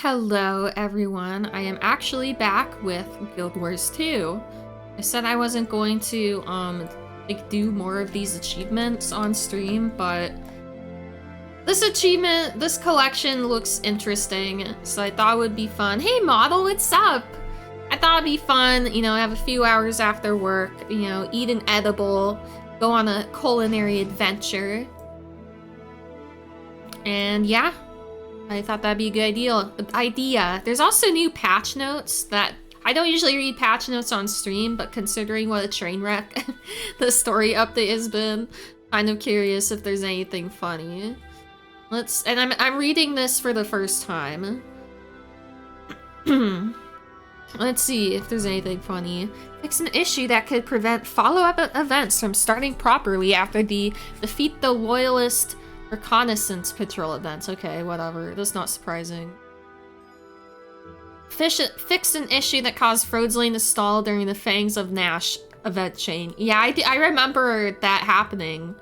Hello everyone, I am actually back with Guild Wars 2. I said I wasn't going to do more of these achievements on stream, but this collection looks interesting, so I thought it would be fun. Hey Model, what's up? I thought it'd be fun, you know, have a few hours after work, you know, eat an edible, go on a culinary adventure. And yeah, I thought that'd be a good idea. There's also new patch notes that I don't usually read patch notes on stream, but considering what a train wreck the story update has been, kind of curious if there's anything funny. I'm reading this for the first time. Let's see if there's anything funny. Fix an issue that could prevent follow-up events from starting properly after the defeat the loyalist reconnaissance patrol events. Okay, whatever. That's not surprising. Fix an issue that caused Frode's Lane to stall during the Fangs of Nash event chain. Yeah, I remember that happening,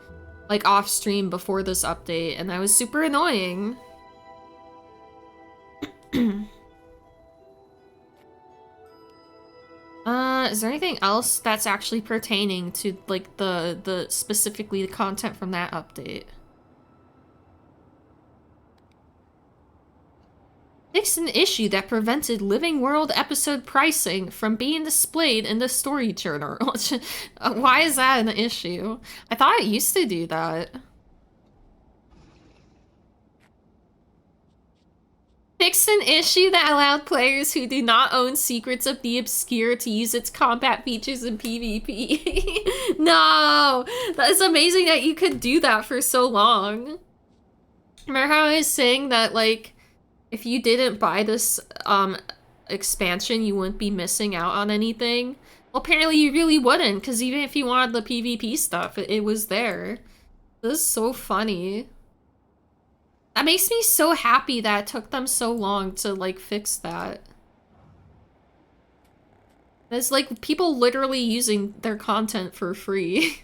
like off stream before this update, and that was super annoying. Is there anything else that's actually pertaining to like the specifically the content from that update? Fix an issue that prevented Living World episode pricing from being displayed in the story journal. Why is that an issue? I thought it used to do that. Fix an issue that allowed players who do not own Secrets of the Obscure to use its combat features in PvP. No! That is amazing that you could do that for so long. Remember how I was saying that, like, if you didn't buy this expansion, you wouldn't be missing out on anything? Well, apparently you really wouldn't, because even if you wanted the PvP stuff, it was there. This is so funny. That makes me so happy that it took them so long to, like, fix that. It's like people literally using their content for free.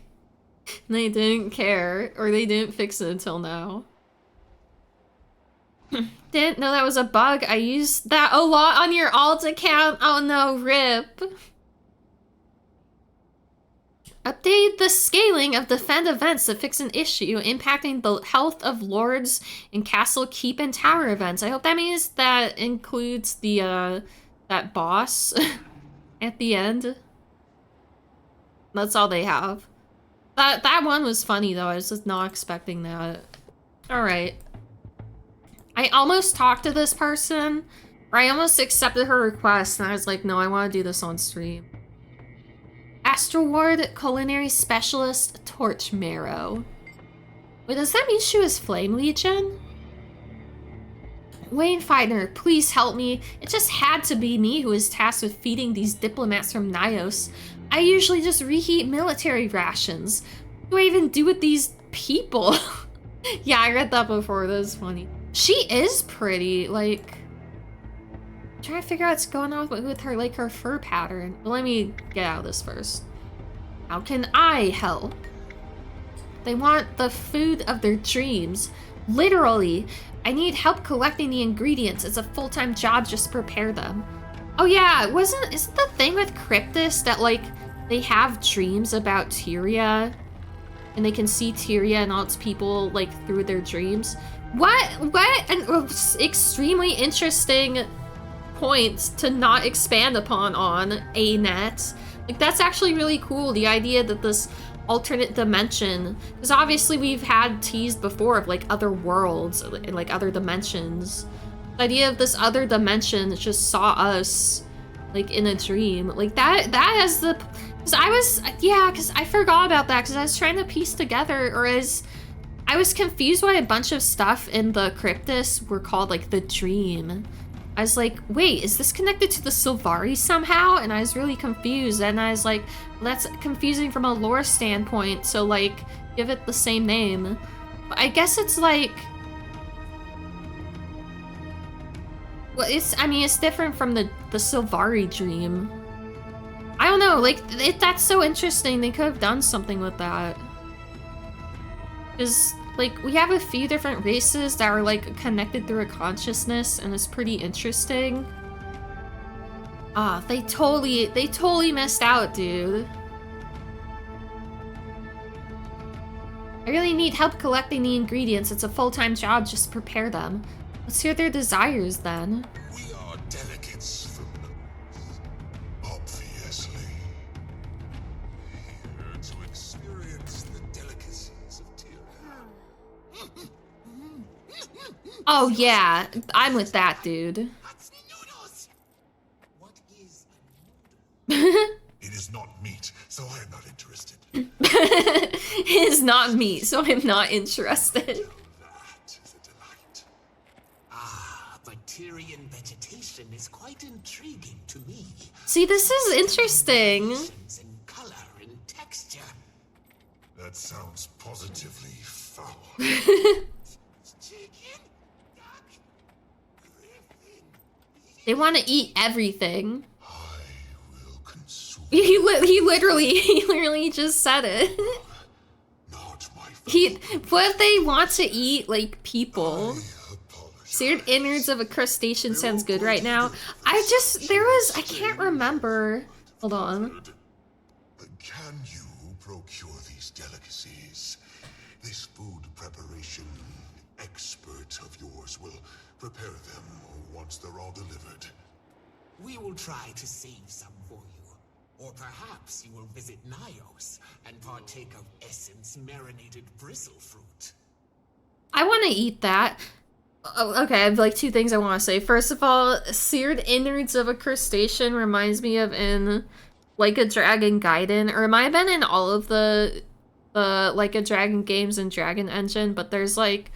And they didn't care, or they didn't fix it until now. Didn't know that was a bug. I used that a lot on your alt account. Oh no, rip. Update the scaling of defend events to fix an issue impacting the health of lords in castle keep and tower events. I hope that means that includes the that boss at the end. That's all they have. That one was funny though. I was just not expecting that. All right. I almost talked to this person, or I almost accepted her request, and I was like, no, I want to do this on stream. Astral Ward Culinary Specialist Torch Marrow. Wait, does that mean she was Flame Legion? Wayne Finder, please help me. It just had to be me who was tasked with feeding these diplomats from Nyos. I usually just reheat military rations. What do I even do with these people? Yeah, I read that before. That was funny. She is pretty, like, I'm trying to figure out what's going on with her, like, her fur pattern. But let me get out of this first. How can I help? They want the food of their dreams. Literally, I need help collecting the ingredients. It's a full-time job just to prepare them. Oh yeah, isn't the thing with Cryptus that, like, they have dreams about Tyria? And they can see Tyria and all its people, like, through their dreams? What an extremely interesting point to not expand upon on ANET. Like, that's actually really cool, the idea that this alternate dimension, because obviously we've had teased before of, like, other worlds, and, like, other dimensions. The idea of this other dimension that just saw us, like, in a dream. Like, that has the... because I forgot about that, because I was trying to piece together, or as... I was confused why a bunch of stuff in the Cryptus were called, like, the Dream. I was like, wait, is this connected to the Sylvari somehow? And I was really confused, and I was like, well, that's confusing from a lore standpoint, so, like, give it the same name. But I guess it's, like... Well, it's different from the Sylvari Dream. I don't know, like, that's so interesting. They could have done something with that. Because Like, we have a few different races that are, like, connected through a consciousness, and it's pretty interesting. Ah, they totally missed out, dude. I really need help collecting the ingredients. It's a full-time job just to prepare them. Let's hear their desires, then. We are delegates from the north, obviously. Here to experience the delicacies of Tyria. Oh, yeah. I'm with that, dude. What is a noodle? It is not meat, so I am not interested. It is not meat, so I'm not interested. That is a delight. Ah, but Tyrian vegetation is quite intriguing to me. See, this is interesting. Variations in color and texture. That sounds positively foul. Chicken, duck, griffin. They want to eat everything. I will consume He literally just said it. not my What if they want to eat, like, people? apologize. Seared innards of a crustacean sounds good right now. I can't remember. Hold on. Can you procure these delicacies? This food preparation expert of yours will prepare them once they're all delivered. We will try to save some for you. Or perhaps you will visit Nios and partake of Essence marinated bristle fruit. I want to eat that. Oh, okay, I have like two things I want to say. First of all, seared innards of a crustacean reminds me of in Like a Dragon Gaiden, or it might have been in all of the Like a Dragon games and Dragon Engine, but there's like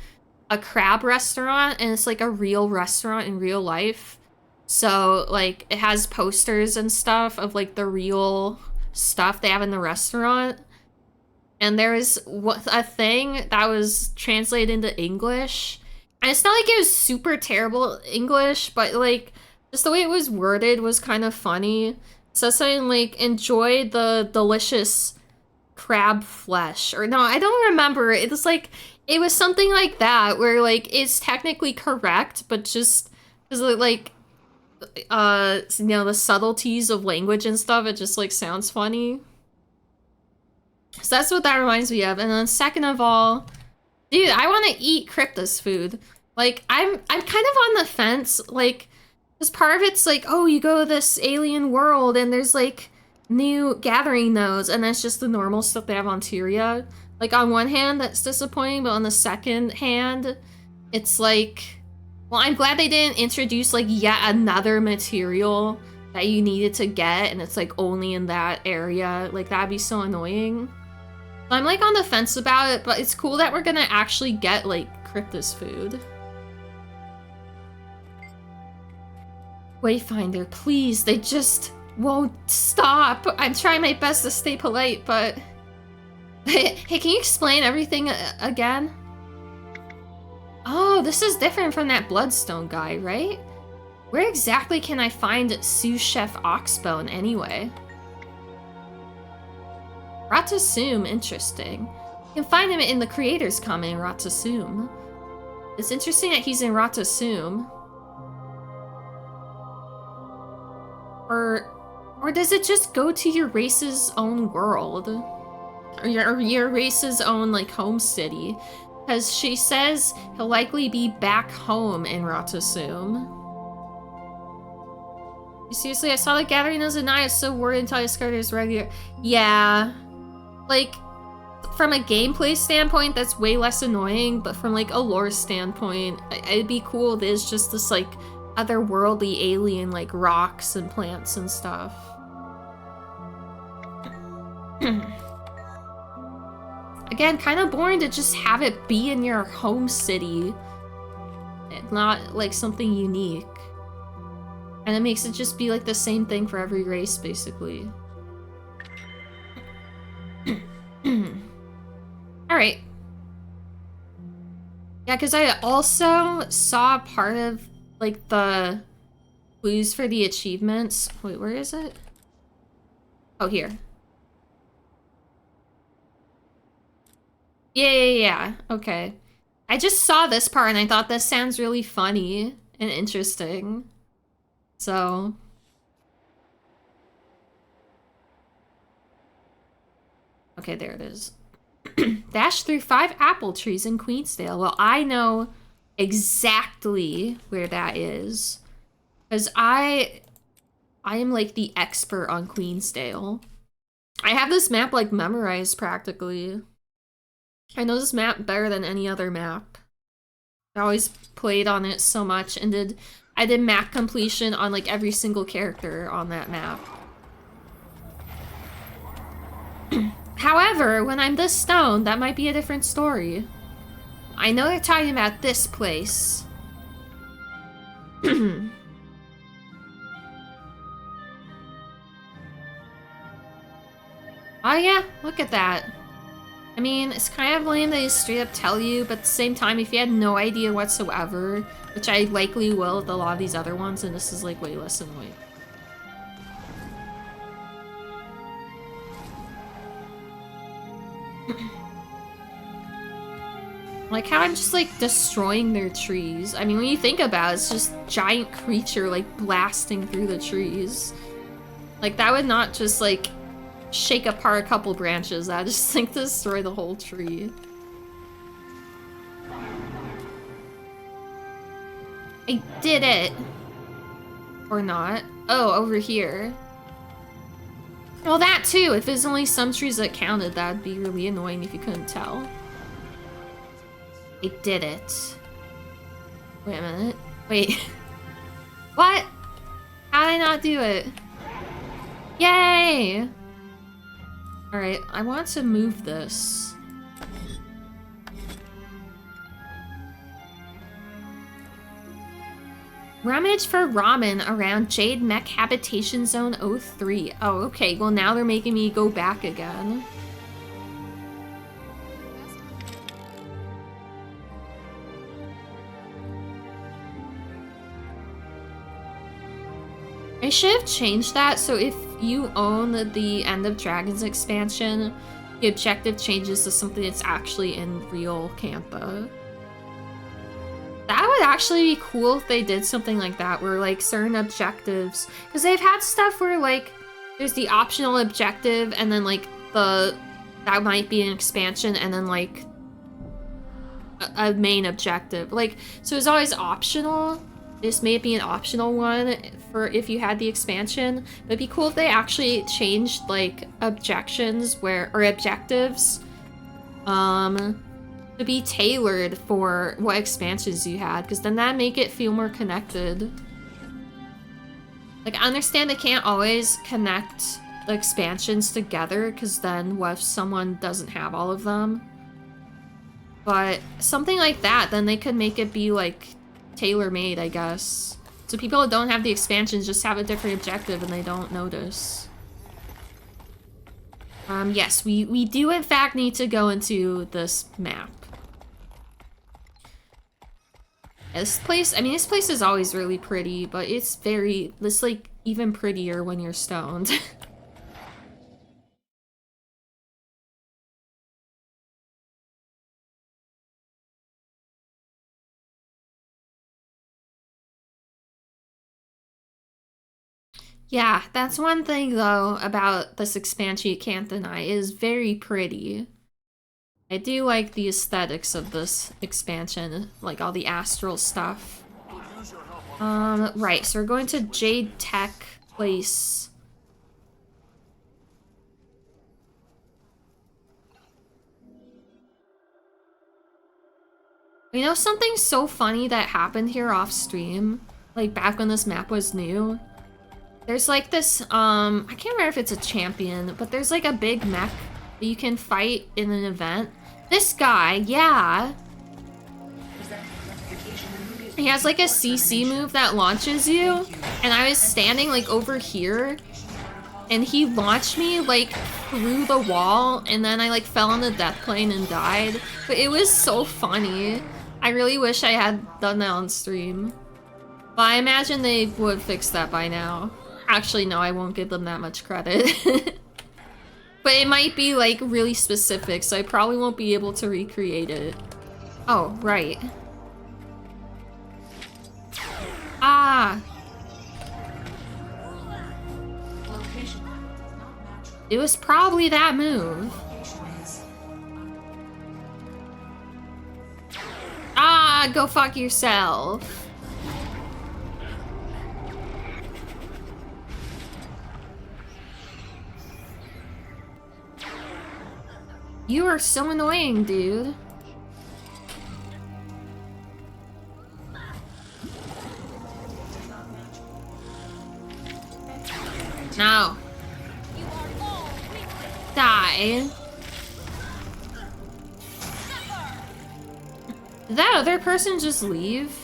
a crab restaurant, and it's like a real restaurant in real life. So like it has posters and stuff of like the real stuff they have in the restaurant. And there was a thing that was translated into English. And it's not like it was super terrible English, but like just the way it was worded was kind of funny. So something like, enjoy the delicious crab flesh. Or no, I don't remember. It was like, it was something like that where like it's technically correct, but just because like, you know, the subtleties of language and stuff, it just like sounds funny. So that's what that reminds me of. And then second of all, dude, I want to eat Cryptus food. Like, I'm kind of on the fence. Like, because part of it's like, oh, you go to this alien world and there's like new gathering nodes, and that's just the normal stuff they have on Tyria. Like, on one hand, that's disappointing, but on the second hand, it's like, well, I'm glad they didn't introduce like yet another material that you needed to get, and it's like only in that area. Like, that'd be so annoying. I'm like on the fence about it, but it's cool that we're gonna actually get like Cryptus food. Wayfinder, please, they just won't stop. I'm trying my best to stay polite, but... Hey, can you explain everything again? Oh, this is different from that Bloodstone guy, right? Where exactly can I find Sous Chef Oxbone anyway? Ratasum, interesting. You can find him in the creators comment in Ratasum. It's interesting that he's in Ratasum. Or does it just go to your race's own world? Or your race's own, like, home city? Because she says he'll likely be back home in Ratasum. Seriously, I saw the gathering as a night, I was so worried until I discovered it was regular. Yeah. Like, from a gameplay standpoint, that's way less annoying, but from, like, a lore standpoint, it'd be cool if there's just this, like, otherworldly alien, like, rocks and plants and stuff. Again, kind of boring to just have it be in your home city, not, like, something unique. And it makes it just be, like, the same thing for every race, basically. Alright. Yeah, because I also saw part of, like, the clues for the achievements. Wait, where is it? Oh, here. Yeah. Okay. I just saw this part and I thought this sounds really funny and interesting. So... Okay, there it is. Dash through 5 apple trees in Queensdale. Well, I know exactly where that is. Because I am like the expert on Queensdale. I have this map like memorized practically. I know this map better than any other map. I always played on it so much and I did map completion on like every single character on that map. However, when I'm this stoned, that might be a different story. I know they're talking about this place. Oh yeah, look at that. I mean, it's kind of lame they straight up tell you, but at the same time, if you had no idea whatsoever, which I likely will with a lot of these other ones, and this is like way less annoying. Like how I'm just like destroying their trees. I mean, when you think about it, it's just giant creature like blasting through the trees. Like that would not just like shake apart a couple branches. That would just like destroy the whole tree. I did it. Or not. Oh, over here. Well, that too. If there's only some trees that counted, that'd be really annoying if you couldn't tell. I did it. Wait a minute. Wait. What? How did I not do it? Yay! Alright, I want to move this. Rummage for ramen around Jade Mech Habitation Zone 03. Oh, okay. Well, now they're making me go back again. I should have changed that so if you own the End of Dragons expansion, the objective changes to something that's actually in real Cantha. That would actually be cool if they did something like that, where like certain objectives, because they've had stuff where like there's the optional objective and then like that might be an expansion and then like a main objective. Like, so it's always optional. This may be an optional one for if you had the expansion, but it'd be cool if they actually changed like objectives to be tailored for what expansions you had, because then that'd make it feel more connected. Like, I understand they can't always connect the expansions together, because then what if someone doesn't have all of them? But something like that, then they could make it be like tailor-made, I guess. So people that don't have the expansions just have a different objective and they don't notice. Yes, we do in fact need to go into this map. This place, I mean, this place is always really pretty, but it's like even prettier when you're stoned. Yeah, that's one thing though about this expansion you can't deny. It is very pretty. I do like the aesthetics of this expansion, like all the astral stuff. Right, so we're going to Jade Tech Place. You know something so funny that happened here off stream? Like back when this map was new? There's like this, I can't remember if it's a champion, but there's like a big mech that you can fight in an event. This guy, yeah. He has like a CC move that launches you, and I was standing like over here, and he launched me like through the wall, and then I like fell on the death plane and died. But it was so funny. I really wish I had done that on stream. But I imagine they would fix that by now. Actually, no, I won't give them that much credit. But it might be like really specific, so I probably won't be able to recreate it. Oh, right. Ah! It was probably that move. Ah, go fuck yourself. You are so annoying, dude. No. Die. Did that other person just leave?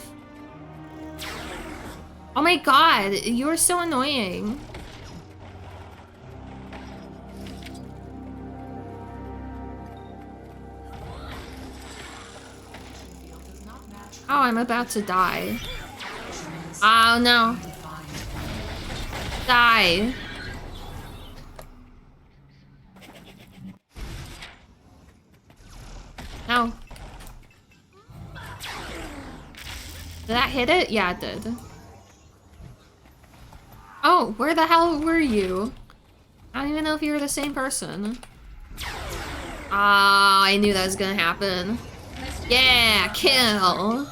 Oh my god, you are so annoying. Oh, I'm about to die. Oh no. Die. No. Did that hit it? Yeah, it did. Oh, where the hell were you? I don't even know if you were the same person. Ah, I knew that was gonna happen. Yeah, kill!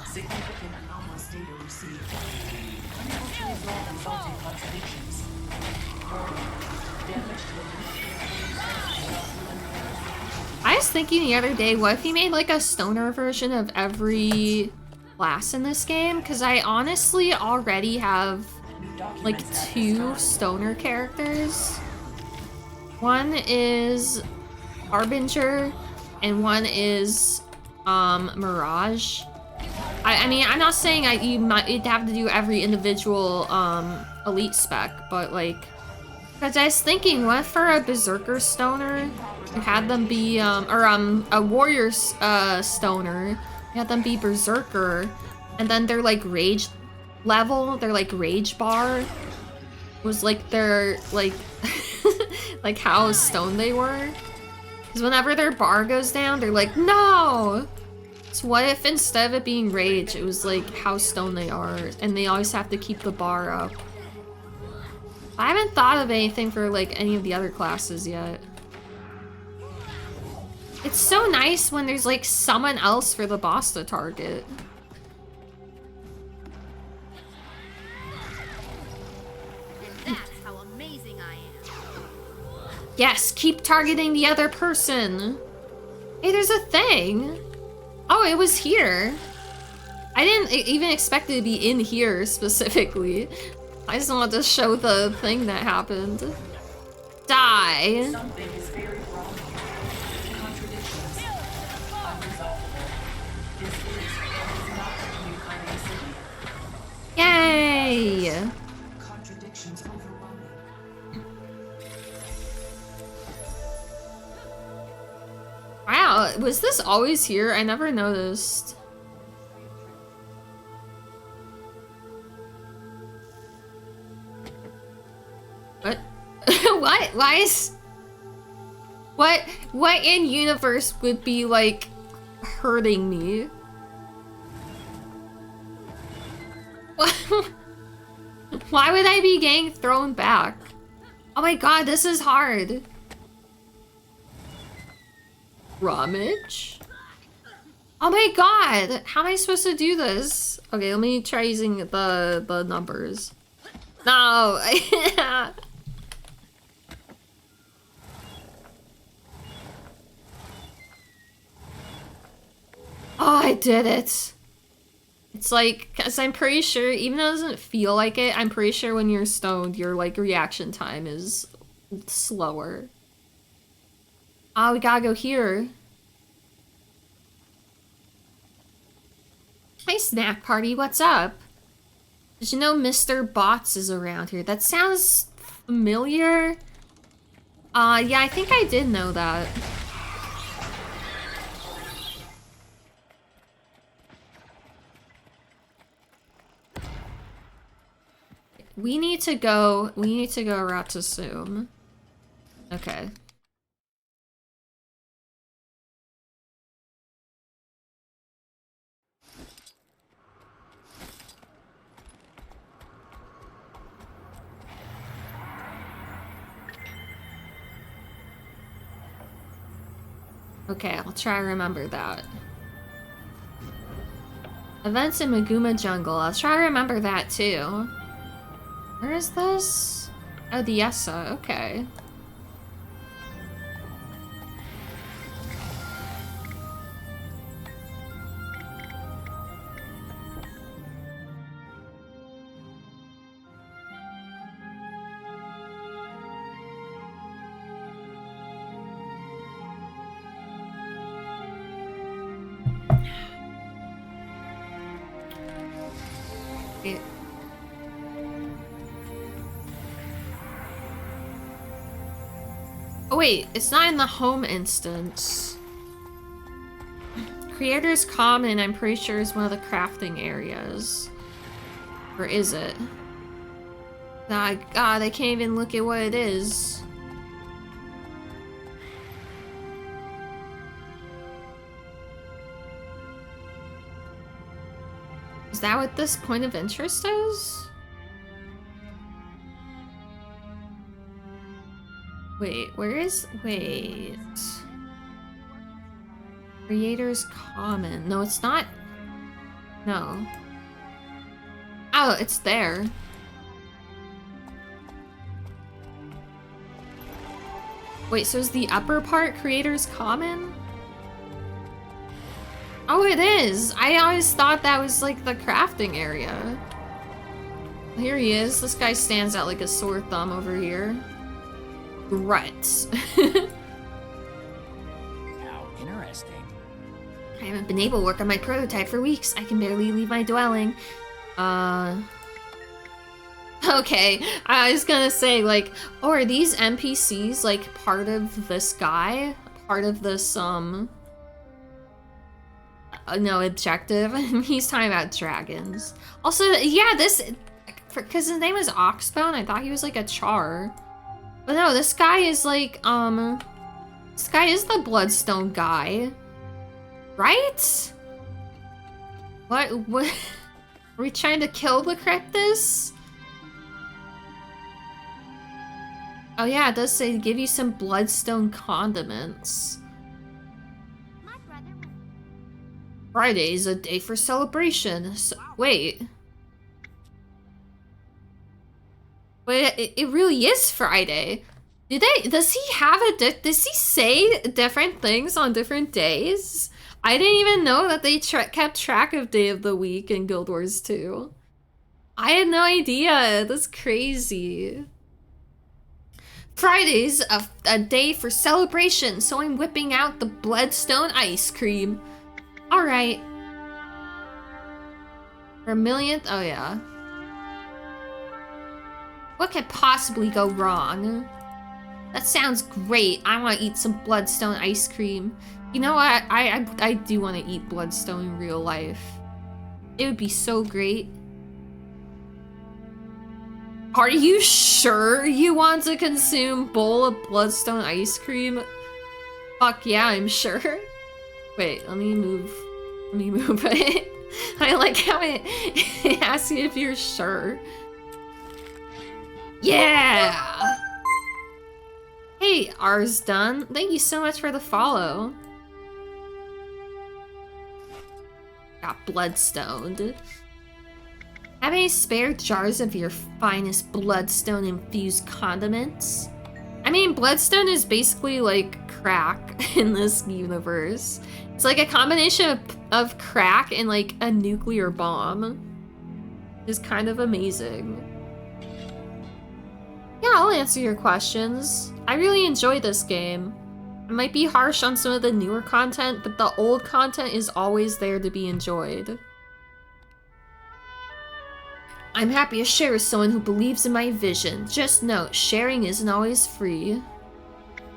I was thinking the other day, what if he made like a stoner version of every class in this game? Because I honestly already have like 2 stoner characters. One is Harbinger and one is Mirage. I mean, I'm not saying you'd have to do every individual elite spec, but like, because I was thinking, what if for a Berserker stoner, you had them be a warrior stoner, you had them be Berserker, and then their like rage level, their like rage bar was like their like like how stoned they were. Because whenever their bar goes down, they're like, no! So what if instead of it being rage, it was like how stoned they are, and they always have to keep the bar up? I haven't thought of anything for like any of the other classes yet. It's so nice when there's like someone else for the boss to target. And that's how amazing I am. Yes, keep targeting the other person. Hey, there's a thing. Oh, it was here. I didn't even expect it to be in here specifically. I just wanted to show the thing that happened. Die. Something is very wrong. Contradictions. Unresolvable. This is not a new kind of city. Yay! Contradictions overwhelming. Wow, was this always here? I never noticed. What? What? Why is... What in universe would be, like, hurting me? What? Why would I be getting thrown back? Oh my god, this is hard. Rummage? Oh my god! How am I supposed to do this? Okay, let me try using the numbers. No! Oh, I did it! It's like, cause I'm pretty sure, even though it doesn't feel like it, I'm pretty sure when you're stoned, your like reaction time is slower. Oh, we gotta go here. Hi, Snack Party, what's up? Did you know Mr. Bots is around here? That sounds familiar. Yeah, I think I did know that. We need to go Route to Zoom. Okay. Okay, I'll try to remember that. Events in Maguma Jungle. I'll try to remember that too. Where is this? Oh, the Yessa. Okay. Oh wait, it's not in the home instance. Creator's Common, I'm pretty sure, is one of the crafting areas. Or is it? Nah, God, I can't even look at what it is. Is that what this point of interest is? Wait, where is... Wait... Creator's Common. No, it's not... No. Oh, it's there. Wait, so is the upper part Creator's Common? Oh, it is! I always thought that was like the crafting area. Here he is. This guy stands out like a sore thumb over here. Right. How interesting. I haven't been able to work on my prototype for weeks. I can barely leave my dwelling. Okay, I was gonna say, like, oh, are these NPCs, like, part of this guy? Part of this, no, objective? He's talking about dragons. Also, yeah, this, because his name was Oxbone, I thought he was, like, a char. But no, this guy is, like, this guy is the Bloodstone guy. Right? What? Are we trying to kill the Cryptus? Oh yeah, it does say give you some Bloodstone condiments. My brother was Friday is a day for celebration. So, wait. Wait, it really is Friday. Does he have does he say different things on different days? I didn't even know that they kept track of day of the week in Guild Wars 2. I had no idea. That's crazy. Friday's a day for celebration, so I'm whipping out the Bloodstone ice cream. Alright. For a millionth? Oh yeah. What could possibly go wrong? That sounds great. I want to eat some Bloodstone ice cream. You know what? I do want to eat Bloodstone in real life. It would be so great. Are you sure you want to consume bowl of Bloodstone ice cream? Fuck yeah, I'm sure. Wait, let me move it. I like how it asks you if you're sure. Yeah! Hey, ours done. Thank you so much for the follow. Got Bloodstoned. Have any spare jars of your finest Bloodstone infused condiments? I mean, Bloodstone is basically like crack in this universe. It's like a combination of crack and like a nuclear bomb. It's kind of amazing. Yeah, I'll answer your questions. I really enjoy this game. It might be harsh on some of the newer content, but the old content is always there to be enjoyed. I'm happy to share with someone who believes in my vision. Just note, sharing isn't always free.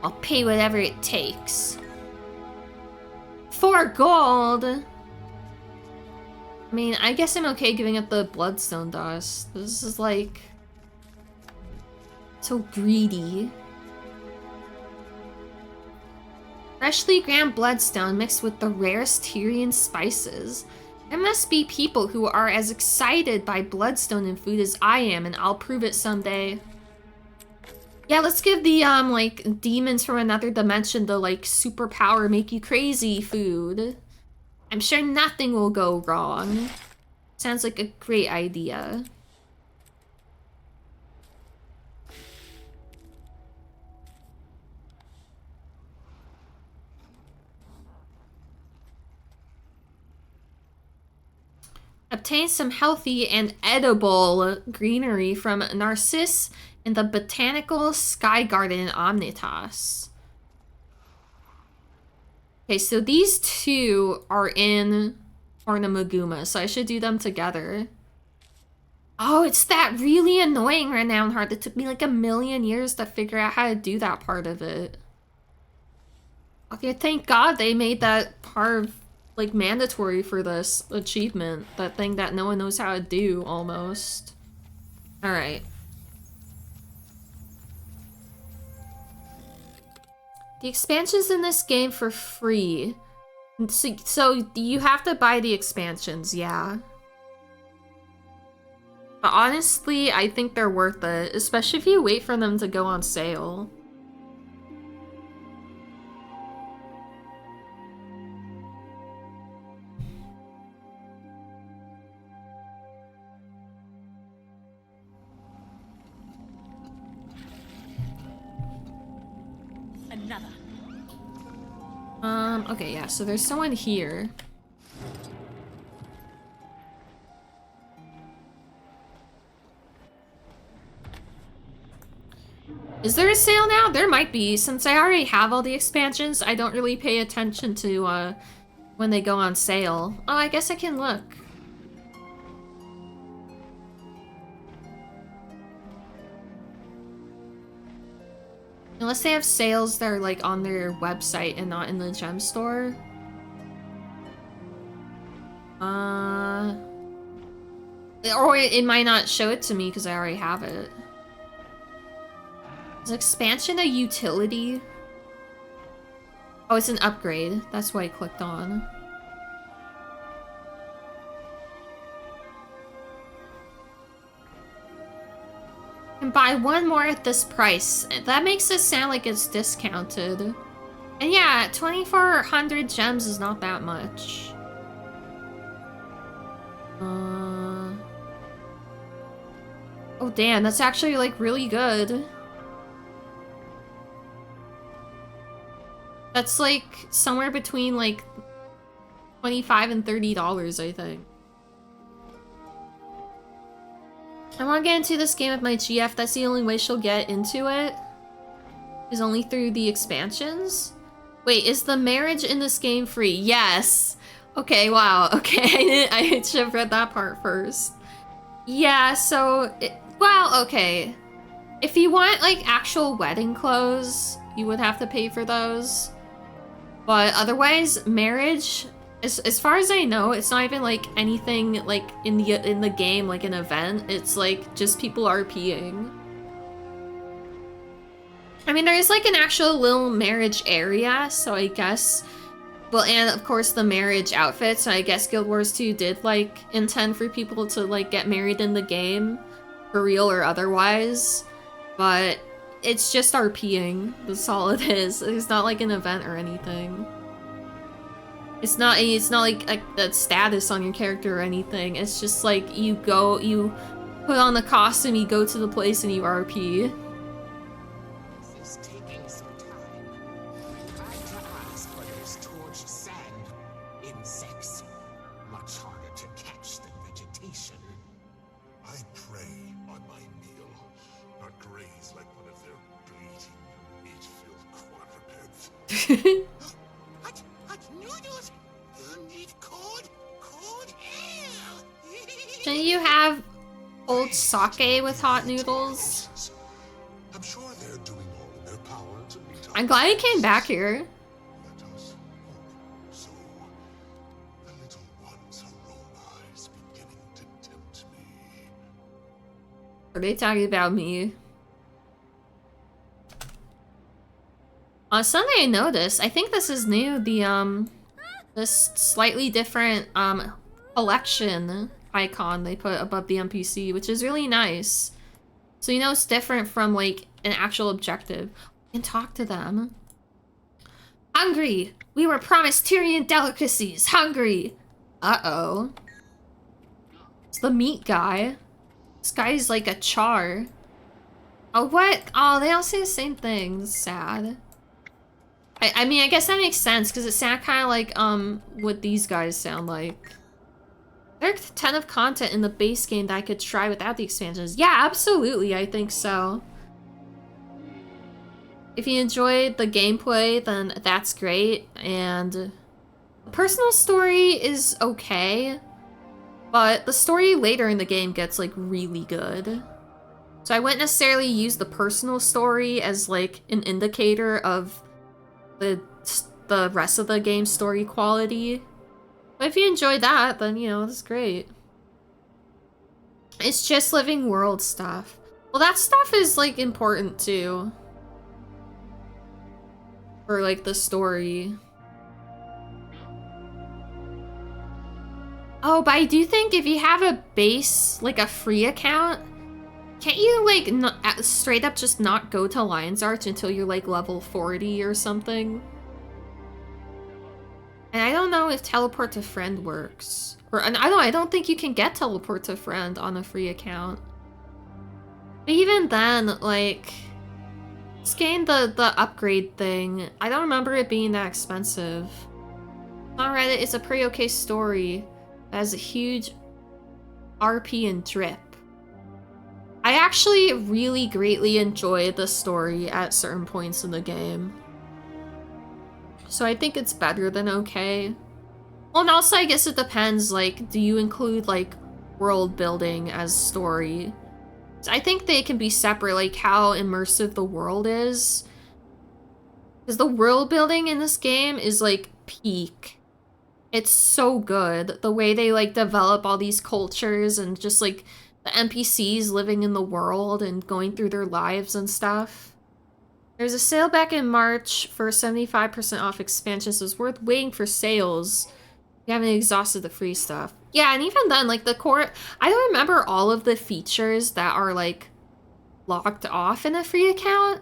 I'll pay whatever it takes. 4 gold! I mean, I guess I'm okay giving up the Bloodstone dust. This is like... so greedy. Freshly ground Bloodstone mixed with the rarest Tyrian spices. There must be people who are as excited by Bloodstone and food as I am, and I'll prove it someday. Yeah, let's give the, like, demons from another dimension the, like, superpower make you crazy food. I'm sure nothing will go wrong. Sounds like a great idea. Obtain some healthy and edible greenery from Narcisse in the Botanical Sky Garden in Omnitas. Okay, so these two are in Ornamaguma, so I should do them together. Oh, it's that really annoying renown heart that took me like 1,000,000 years to figure out how to do that part of it. Okay, thank God they made that part like mandatory for this achievement. That thing that no one knows how to do, almost. Alright. The expansions in this game for free. So you have to buy the expansions, yeah. But honestly, I think they're worth it, especially if you wait for them to go on sale. Another. Okay, yeah, so there's someone here. Is there a sale now? There might be. Since I already have all the expansions, I don't really pay attention to, when they go on sale. Oh, I guess I can look. Unless they have sales that are, like, on their website and not in the gem store. Or it might not show it to me because I already have it. Is expansion a utility? Oh, it's an upgrade. That's why I clicked on. And buy one more at this price. That makes it sound like it's discounted. And yeah, 2,400 gems is not that much. Oh damn, that's actually like really good. That's like somewhere between like $25 and $30, I think. I want to get into this game with my GF. That's the only way she'll get into it. Is only through the expansions. Wait, is the marriage in this game free? Yes. Okay, wow. Okay, I should have read that part first. Yeah, so... well, okay. If you want, like, actual wedding clothes, you would have to pay for those. But otherwise, marriage... As far as I know, it's not even like anything like in the game, like an event. It's like just people RPing. I mean, there is like an actual little marriage area, so I guess. Well, and of course the marriage outfits. So I guess Guild Wars 2 did like intend for people to like get married in the game, for real or otherwise. But it's just RPing. That's all it is. It's not like an event or anything. It's not like a status on your character or anything. It's just like you put on the costume, you go to the place, and you RP. This is taking some time. Try to ask whether there's torched sand, insects. Much harder to catch than vegetation. I prey on my meal, not graze like one of their bleating, meat-filled quadrupeds. Hot noodles! You need cold ale! Shouldn't you have old sake with hot noodles? I'm sure they're doing all in their power to meet our I'm glad he came back here. Let us hope so. The little one's aroma is beginning to tempt me. Are they talking about me? Something I noticed, I think this is new, this slightly different, collection icon they put above the NPC, which is really nice. So you know it's different from like an actual objective. You can talk to them. Hungry! We were promised Tyrian delicacies! Hungry! Uh-oh. It's the meat guy. This guy's like a char. Oh, what? Oh, they all say the same thing. It's sad. I mean, I guess that makes sense, because it sounds kind of like, what these guys sound like. There's a ton of content in the base game that I could try without the expansions. Yeah, absolutely, I think so. If you enjoyed the gameplay, then that's great, and the personal story is okay, but the story later in the game gets, like, really good. So I wouldn't necessarily use the personal story as, like, an indicator of the rest of the game's story quality. But if you enjoyed that, then, you know, that's great. It's just living world stuff. Well, that stuff is, like, important, too. For, like, the story. Oh, but I do think if you have a base, like a free account, can't you, like, straight up just not go to Lion's Arch until you're, like, level 40 or something? And I don't know if teleport to friend works. Or, I don't think you can get teleport to friend on a free account. But even then, like, this game, the upgrade thing, I don't remember it being that expensive. On Reddit, it's a pretty okay story. It has a huge RP and drip. I actually really greatly enjoyed the story at certain points in the game. So I think it's better than okay. Well, and also I guess it depends, like, do you include, like, world building as story? So I think they can be separate, like how immersive the world is. Because the world building in this game is, like, peak. It's so good. The way they, like, develop all these cultures and just, like, the NPCs living in the world and going through their lives and stuff. There's a sale back in March for 75% off expansion, so it's worth waiting for sales. You haven't exhausted the free stuff. Yeah, and even then, like, the core... I don't remember all of the features that are, like, locked off in a free account.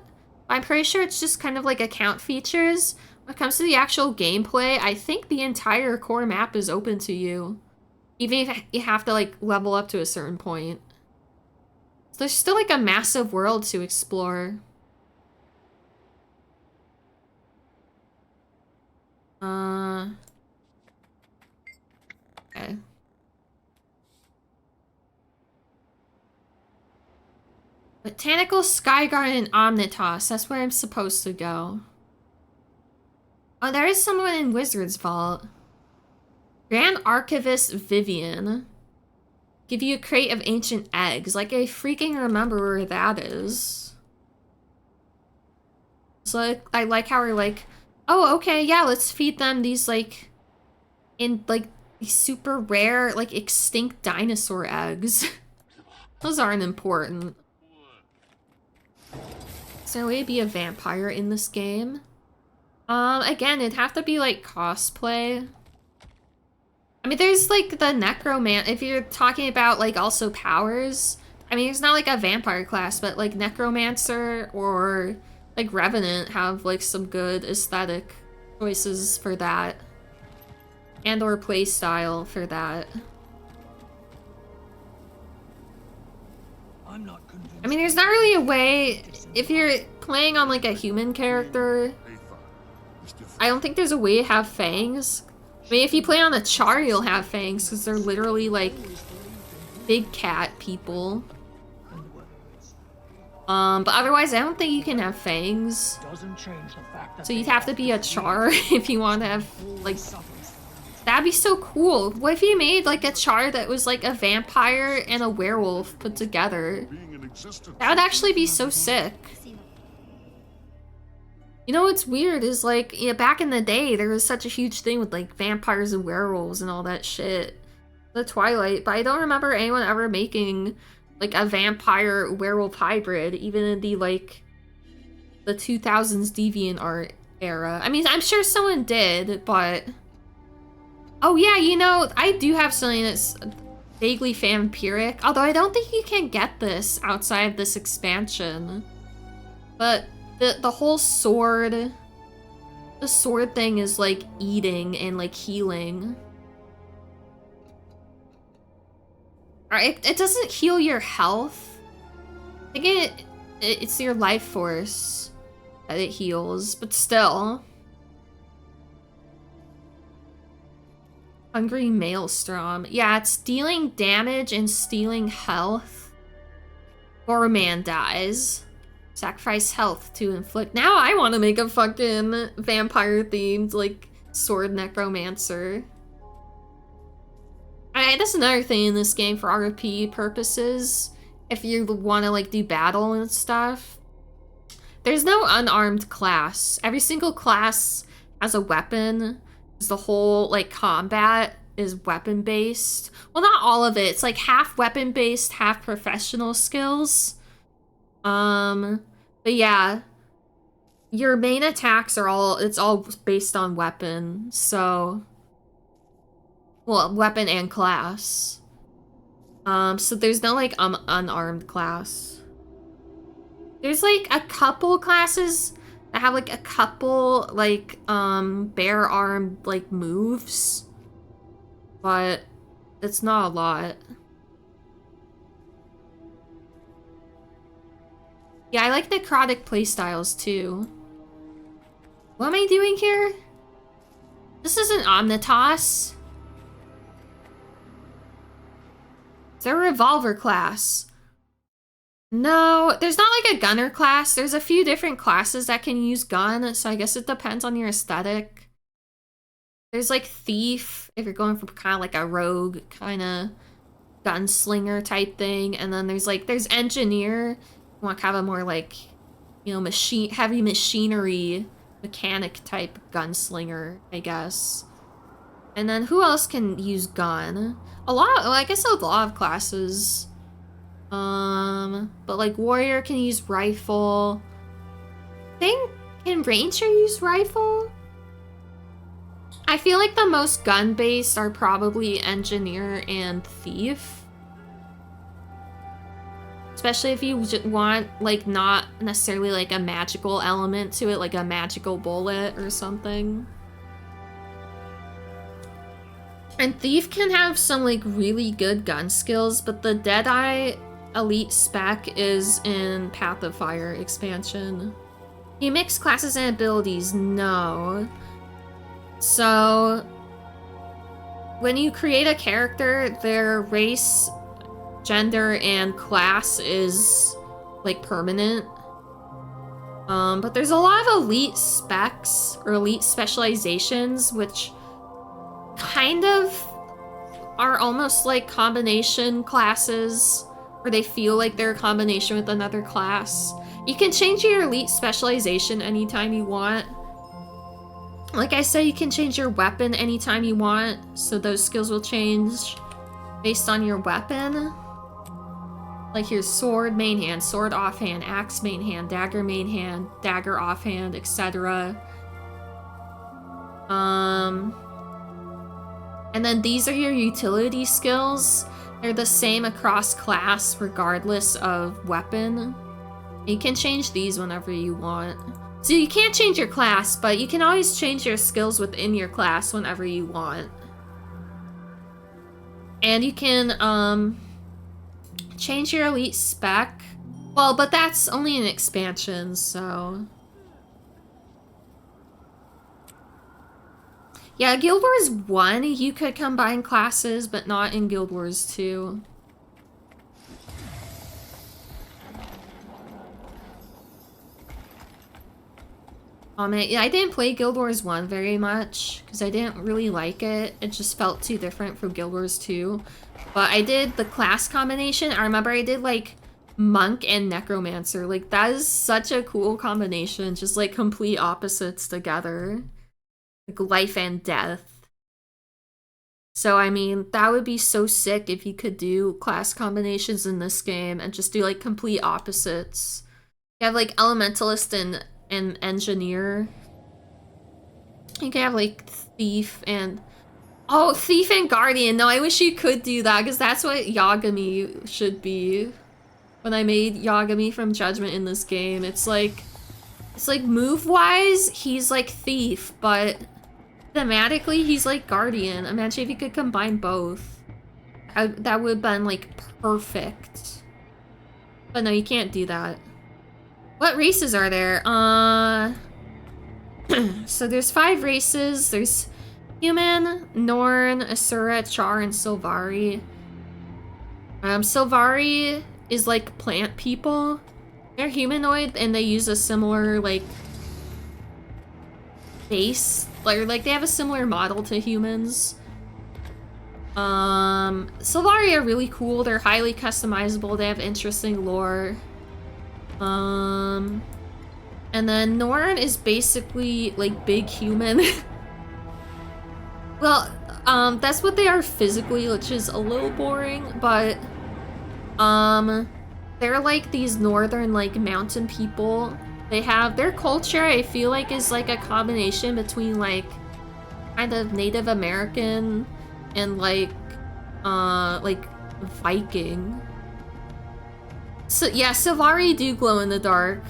I'm pretty sure it's just kind of, like, account features. When it comes to the actual gameplay, I think the entire core map is open to you. Even if you have to, like, level up to a certain point. So there's still, like, a massive world to explore. Okay. Botanical Sky Garden in Omnitas. That's where I'm supposed to go. Oh, there is someone in Wizard's Vault. Grand Archivist Vivian. Give you a crate of ancient eggs. Like, I freaking remember where that is. So I like how we're like, oh, okay, yeah, let's feed them these, like, these super rare, like, extinct dinosaur eggs. Those aren't important. Is there a way to be a vampire in this game? Again, it'd have to be, like, cosplay. I mean, there's, like, the necromancer. If you're talking about, like, also powers, I mean, there's not, like, a vampire class, but, like, necromancer or, like, revenant have, like, some good aesthetic choices for that. And or play style for that. I mean, there's not really a way, if you're playing on, like, a human character, I don't think there's a way to have fangs. I mean, if you play on a char, you'll have fangs, because they're literally, like, big cat people. But otherwise, I don't think you can have fangs. So you'd have to be a char if you want to have, like... That'd be so cool. What if you made, like, a char that was, like, a vampire and a werewolf put together? That would actually be so sick. You know what's weird is, like, yeah, back in the day, there was such a huge thing with, like, vampires and werewolves and all that shit. The Twilight, but I don't remember anyone ever making, like, a vampire-werewolf hybrid, even in the, like, the 2000s DeviantArt era. I mean, I'm sure someone did, but... Oh yeah, you know, I do have something that's Vaguely vampiric. Although I don't think you can get this outside this expansion. But the whole sword... The sword thing is like eating and like healing. It doesn't heal your health. I think it's your life force that it heals, but still. Hungry Maelstrom. Yeah, it's dealing damage and stealing health. Gorman dies. Sacrifice health to inflict. Now I want to make a fucking vampire-themed, like, sword necromancer. That's another thing in this game for RP purposes. If you want to, like, do battle and stuff. There's no unarmed class. Every single class has a weapon. The whole, like, combat is weapon-based. Well, not all of it. It's, like, half weapon-based, half professional skills. But yeah, your main attacks are it's all based on weapon, so, well, weapon and class. So there's no, like, unarmed class. There's, like, a couple classes that have, like, a couple, like, bare arm, like, moves, but it's not a lot. Yeah, I like necrotic playstyles too. What am I doing here? This isn't Omnitas. It's a revolver class. No, there's not like a gunner class. There's a few different classes that can use gun, so I guess it depends on your aesthetic. There's like thief, if you're going for kind of like a rogue kind of gunslinger type thing, and then there's engineer. You want kind of a more like, you know, heavy machinery mechanic type gunslinger, I guess. And then who else can use gun? I guess a lot of classes. But like warrior can use rifle. Can ranger use rifle? I feel like the most gun-based are probably engineer and thief. Especially if you want, like, not necessarily, like, a magical element to it, like a magical bullet or something. And Thief can have some, like, really good gun skills, but the Deadeye elite spec is in Path of Fire expansion. You mix classes and abilities? No. So, when you create a character, their race, gender, and class is, like, permanent. But there's a lot of elite specs, or elite specializations, which kind of are almost like combination classes, where they feel like they're a combination with another class. You can change your elite specialization anytime you want. Like I said, you can change your weapon anytime you want, so those skills will change based on your weapon. Like here's sword, main hand, sword offhand, axe main hand, dagger offhand, etc. And then these are your utility skills. They're the same across class regardless of weapon. You can change these whenever you want. So you can't change your class, but you can always change your skills within your class whenever you want. And you can change your elite spec. Well, but that's only an expansion, so... Yeah, Guild Wars 1, you could combine classes, but not in Guild Wars 2. Yeah, I didn't play Guild Wars 1 very much, because I didn't really like it. It just felt too different from Guild Wars 2. But I did the class combination. I remember I did, like, Monk and Necromancer. Like, that is such a cool combination. Just, like, complete opposites together. Like, life and death. So, I mean, that would be so sick if you could do class combinations in this game and just do, like, complete opposites. You have, like, Elementalist and Engineer. You can have, like, Thief and Oh, Thief and Guardian. No, I wish you could do that, because that's what Yagami should be. When I made Yagami from Judgment in this game, it's like move-wise, he's like Thief, but thematically, he's like Guardian. Imagine if you could combine both. That would have been like perfect. But no, you can't do that. What races are there? So there's 5 races. There's Human, Norn, Asura, Char, and Sylvari. Sylvari is like plant people. They're humanoid and they use a similar like base. Like they have a similar model to humans. Sylvari are really cool. They're highly customizable. They have interesting lore. And then Norn is basically like big human. Well, that's what they are physically, which is a little boring, but they're like these northern like mountain people. They have their culture, I feel like, is like a combination between like kind of Native American and like Viking. So yeah, Sylvari do glow in the dark.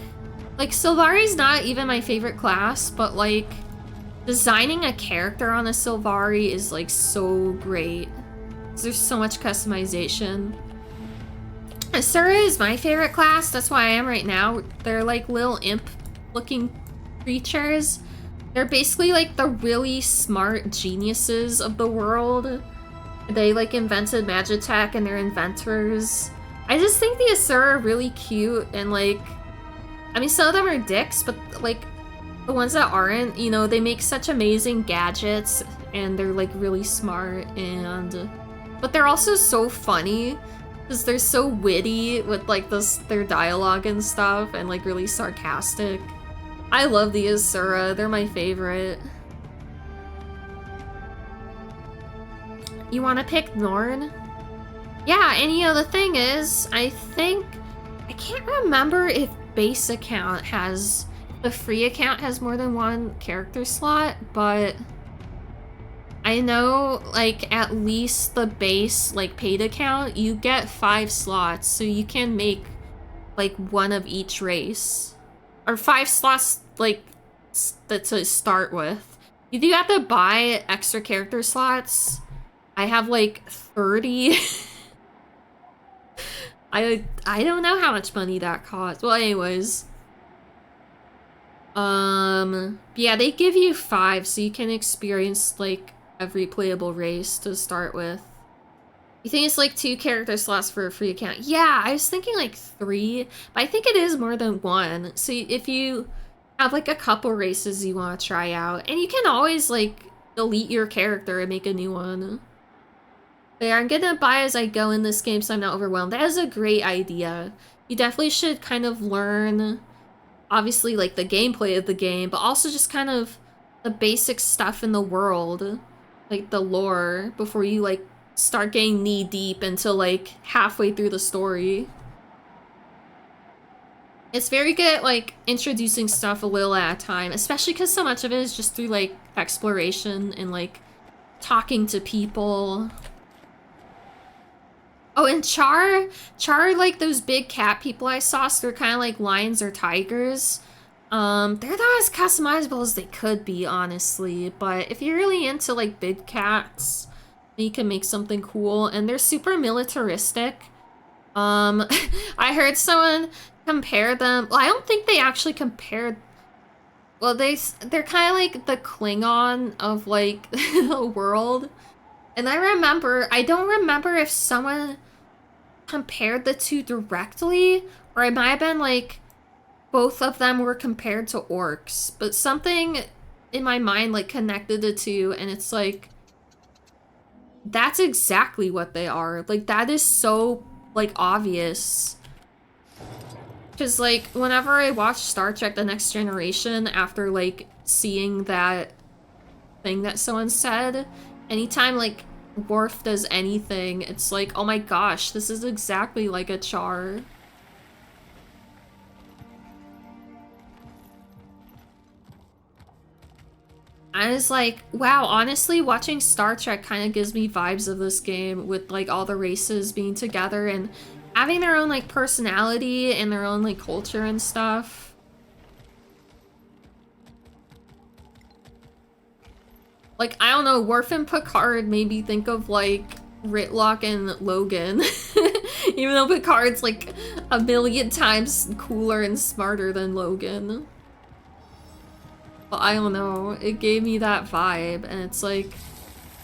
Like Sylvari's not even my favorite class, but like designing a character on a Sylvari is like so great. There's so much customization. Asura is my favorite class, that's why I am right now. They're like little imp looking creatures. They're basically like the really smart geniuses of the world. They like invented Magitech and they're inventors. I just think the Asura are really cute and like, I mean some of them are dicks, but like the ones that aren't, you know, they make such amazing gadgets and they're like really smart but they're also so funny because they're so witty with like their dialogue and stuff and like really sarcastic. I love the Asura, they're my favorite. You want to pick Norn? Yeah, and you know, the thing is, I can't remember if base account has, the free account has more than one character slot, but I know like at least the base like paid account, you get 5 slots, so you can make like one of each race. Or 5 slots like to start with. You do have to buy extra character slots. I have like 30. I don't know how much money that costs. Well, anyways. Yeah, they give you 5 so you can experience like every playable race to start with. You think it's like 2 character slots for a free account? Yeah, I was thinking like 3, but I think it is more than 1. So if you have like a couple races you want to try out, and you can always like delete your character and make a new one. But yeah, I'm gonna buy as I go in this game so I'm not overwhelmed. That is a great idea. You definitely should kind of learn, obviously, like the gameplay of the game, but also just kind of the basic stuff in the world, like the lore, before you like start getting knee deep until like halfway through the story. It's very good at like introducing stuff a little at a time, especially because so much of it is just through like exploration and like talking to people. Oh, and Char, like those big cat people I saw, so they're kind of like lions or tigers. They're not as customizable as they could be, honestly, but if you're really into like big cats, you can make something cool, and they're super militaristic. I heard someone compare them. Well, I don't think they actually compared. Well, they're kind of like the Klingon of like the world. And I don't remember if someone compared the two directly, or it might have been like both of them were compared to orcs, but something in my mind like connected the two, and it's like that's exactly what they are. Like that is so like obvious. Because like whenever I watch Star Trek The Next Generation after like seeing that thing that someone said, anytime like Worf does anything, it's like, oh my gosh, this is exactly like a Char. I was like, wow, honestly, watching Star Trek kind of gives me vibes of this game with like all the races being together and having their own like personality and their own like culture and stuff. Like, I don't know, Worf and Picard made me think of like Ritlock and Logan. Even though Picard's like a million times cooler and smarter than Logan. But I don't know, it gave me that vibe, and it's like,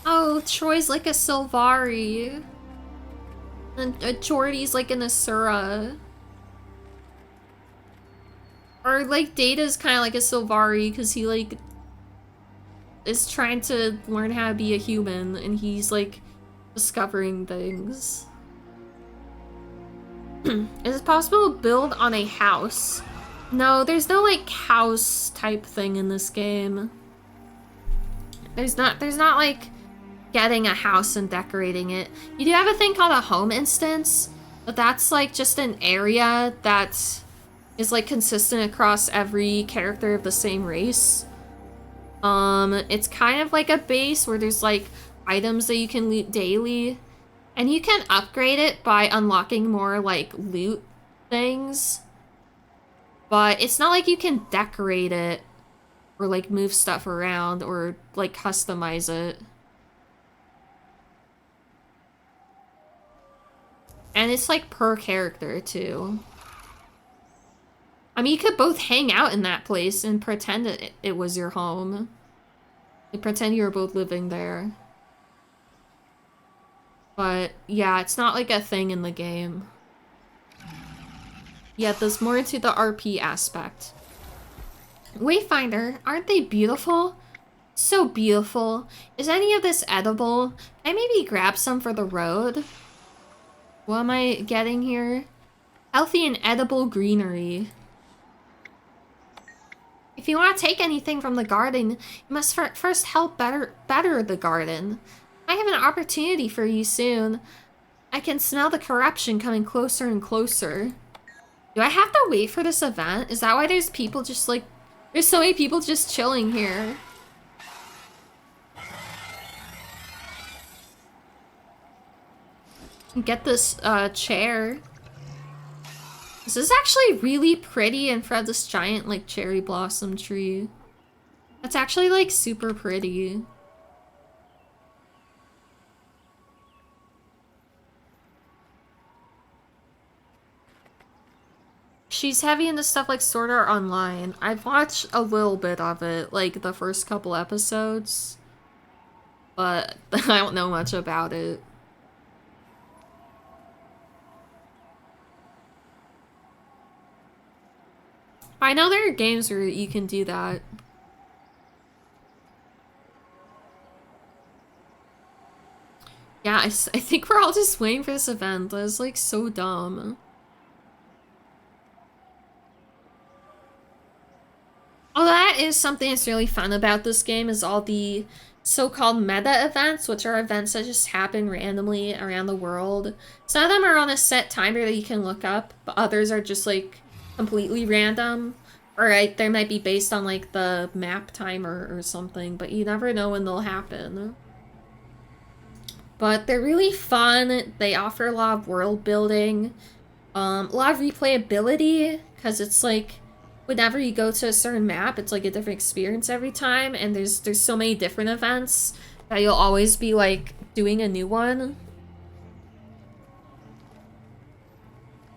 oh, Troy's like a Sylvari. And Geordi's like an Asura. Or like Data's kind of like a Sylvari because he like is trying to learn how to be a human and he's like discovering things. Is it possible to build on a house? No, there's no like house type thing in this game. There's not like getting a house and decorating it. You do have a thing called a home instance, but that's like just an area that is like consistent across every character of the same race. It's kind of like a base where there's like items that you can loot daily, and you can upgrade it by unlocking more like loot things. But it's not like you can decorate it or like move stuff around or like customize it. And it's like per character too. I mean, you could both hang out in that place and pretend it was your home. You pretend you were both living there. But yeah, it's not like a thing in the game. Yeah, there's more to the RP aspect. Wayfinder, aren't they beautiful? So beautiful. Is any of this edible? Can I maybe grab some for the road? What am I getting here? Healthy and edible greenery. If you want to take anything from the garden, you must first help better the garden. I have an opportunity for you soon. I can smell the corruption coming closer and closer. Do I have to wait for this event? Is that why there's people just like... There's so many people just chilling here. Get this chair. This is actually really pretty in front of this giant like cherry blossom tree. That's actually like super pretty. She's heavy into stuff like Sword Art Online. I've watched a little bit of it, like the first couple episodes. But I don't know much about it. I know there are games where you can do that. Yeah, I think we're all just waiting for this event. That's like so dumb. Oh, that is something that's really fun about this game, is all the so-called meta events, which are events that just happen randomly around the world. Some of them are on a set timer that you can look up, but others are just like completely random. Or like, they might be based on like the map timer or something, but you never know when they'll happen. But they're really fun. They offer a lot of world building, a lot of replayability, because it's like whenever you go to a certain map, it's like a different experience every time, and there's so many different events that you'll always be like doing a new one.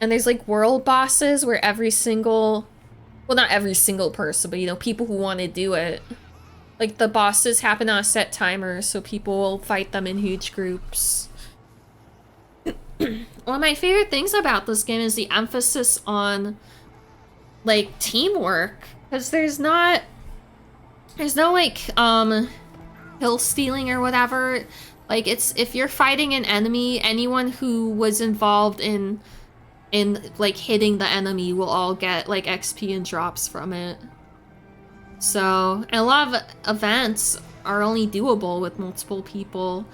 And there's like world bosses where every single, well, not every single person, but you know, people who want to do it. Like the bosses happen on a set timer, so people will fight them in huge groups. One of my favorite things about this game is the emphasis on like teamwork, because there's no like hill stealing or whatever. Like, it's, if you're fighting an enemy, anyone who was involved in like hitting the enemy will all get like XP and drops from it. So, and a lot of events are only doable with multiple people,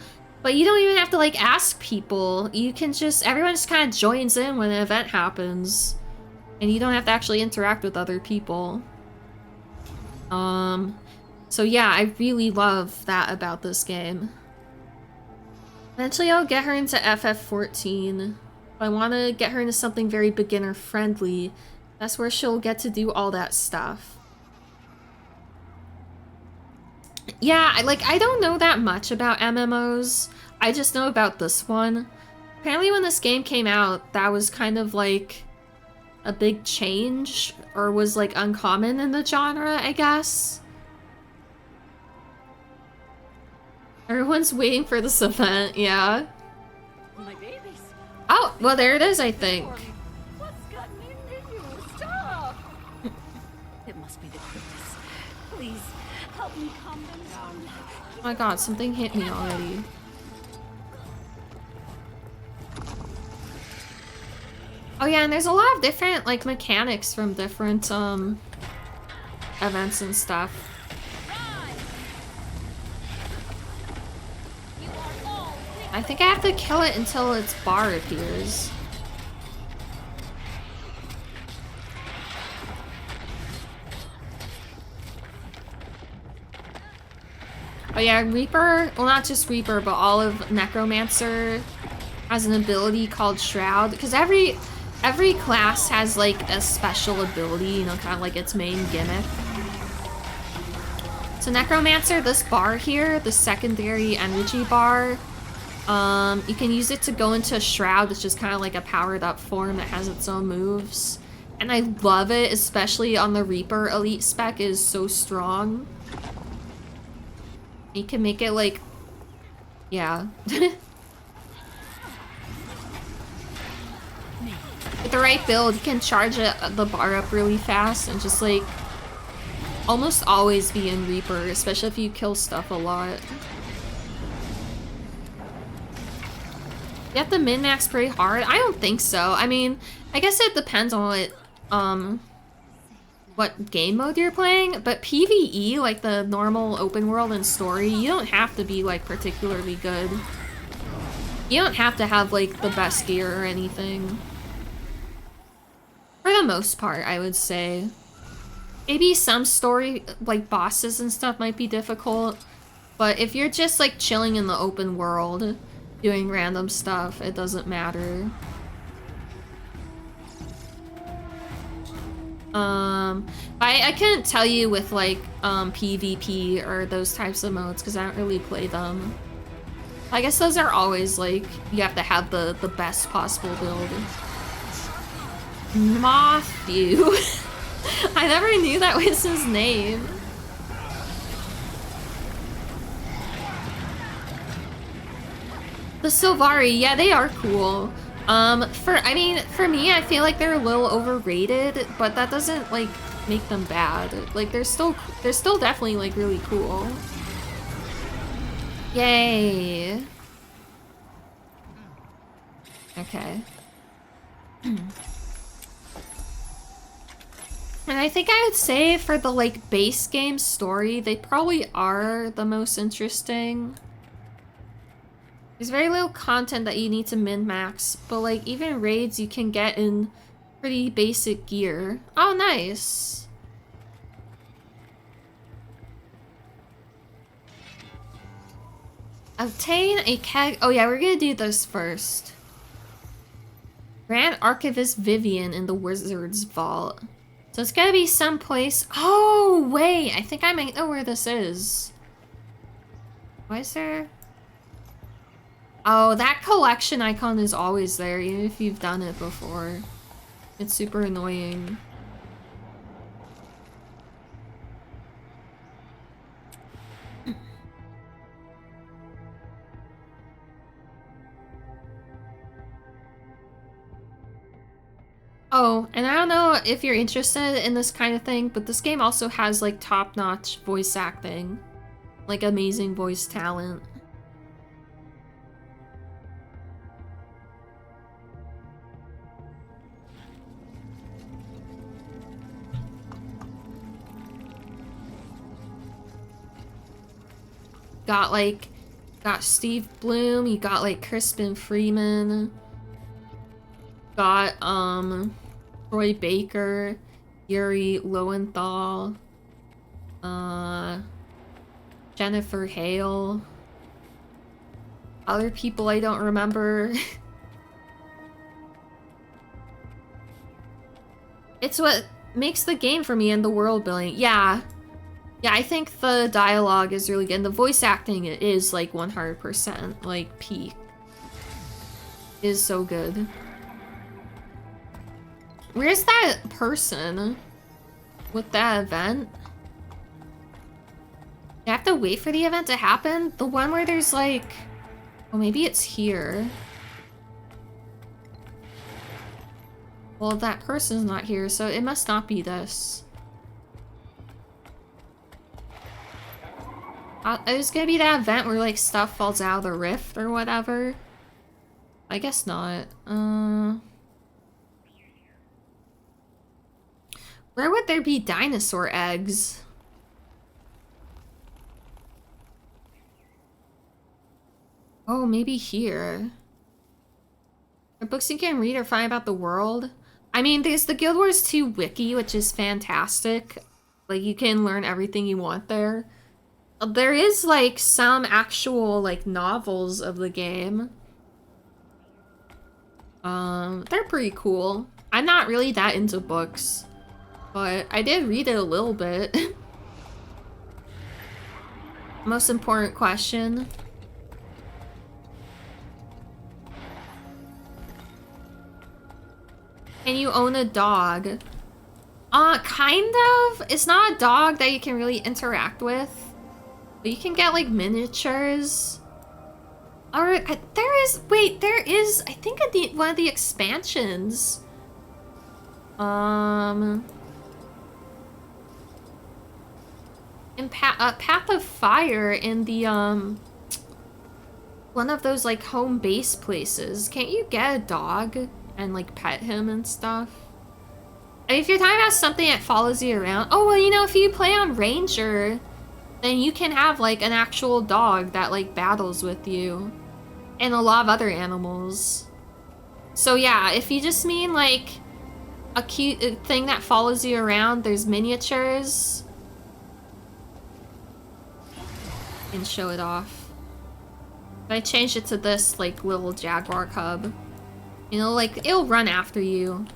but you don't even have to like ask people. You can just, everyone just kind of joins in when an event happens, and you don't have to actually interact with other people. So yeah, I really love that about this game. Eventually I'll get her into FF14. I want to get her into something very beginner friendly. That's where she'll get to do all that stuff. Yeah, I don't know that much about MMOs. I just know about this one. Apparently when this game came out, that was kind of like a big change, or was like uncommon in the genre, I guess. Everyone's waiting for this event, yeah. My babies. Oh, well there it is, I think. What's gotten into you? Stop! It must be the quickness. Please, help me calm them down. Oh my god, something hit me already. Oh yeah, and there's a lot of different, like, mechanics from different, events and stuff. I think I have to kill it until its bar appears. Oh yeah, Reaper, well not just Reaper, but all of Necromancer has an ability called Shroud, because every class has like a special ability, you know, kind of like its main gimmick. So Necromancer, this bar here, the secondary energy bar, you can use it to go into a Shroud, which is kind of like a powered up form that has its own moves. And I love it, especially on the Reaper elite spec, it is so strong. You can make it like, yeah. With the right build, you can charge the bar up really fast and just like almost always be in Reaper, especially if you kill stuff a lot. You have to min-max pretty hard? I don't think so. I mean, I guess it depends on what game mode you're playing, but PvE, like the normal open world and story, you don't have to be like particularly good. You don't have to have like the best gear or anything. For the most part, I would say. Maybe some story, like bosses and stuff might be difficult, but if you're just like chilling in the open world, doing random stuff, it doesn't matter. I couldn't tell you with like PvP or those types of modes because I don't really play them. I guess those are always like, you have to have the best possible build. Matthew. I never knew that was his name. The Sylvari, yeah, they are cool. For me, I feel like they're a little overrated, but that doesn't like make them bad. Like they're still definitely like really cool. Yay. Okay. And I think I would say for the like base game story, they probably are the most interesting. There's very little content that you need to min-max, but like even raids you can get in pretty basic gear. Oh, nice. Obtain a keg. Oh yeah, we're gonna do this first. Grand Archivist Vivian in the Wizard's Vault. So it's gonna be someplace. Oh, wait, I think I might know where this is. Why is there? Oh, that collection icon is always there, even if you've done it before. It's super annoying. Oh, and I don't know if you're interested in this kind of thing, but this game also has like top-notch voice acting. Like amazing voice talent. Got Steve Bloom, you got like Crispin Freeman, got Troy Baker, Yuri Lowenthal, Jennifer Hale. Other people I don't remember. It's what makes the game for me and the world building. Yeah. Yeah, I think the dialogue is really good. And the voice acting is like 100% like peak. Is so good. Where's that person with that event? You have to wait for the event to happen? The one where there's like... Oh, maybe it's here. Well, that person's not here, so it must not be this. It was gonna be that event where like stuff falls out of the rift or whatever. I guess not. Where would there be dinosaur eggs? Oh, maybe here. The books you can read or find about the world. I mean, there's the Guild Wars 2 wiki, which is fantastic. Like, you can learn everything you want there. There is, like, some actual, like, novels of the game. They're pretty cool. I'm not really that into books, but I did read it a little bit. Most important question. Can you own a dog? Kind of. It's not a dog that you can really interact with. But you can get, like, miniatures. Or, there is, I think at one of the expansions. In Path of Fire in the, one of those, like, home base places. Can't you get a dog and, like, pet him and stuff? And if you're talking about something that follows you around, oh, well, you know, if you play on Ranger, then you can have, like, an actual dog that, like, battles with you. And a lot of other animals. So, yeah, if you just mean, like, a cute thing that follows you around, there's miniatures. And show it off. But I changed it to this, like, little jaguar cub. You know, like, it'll run after you.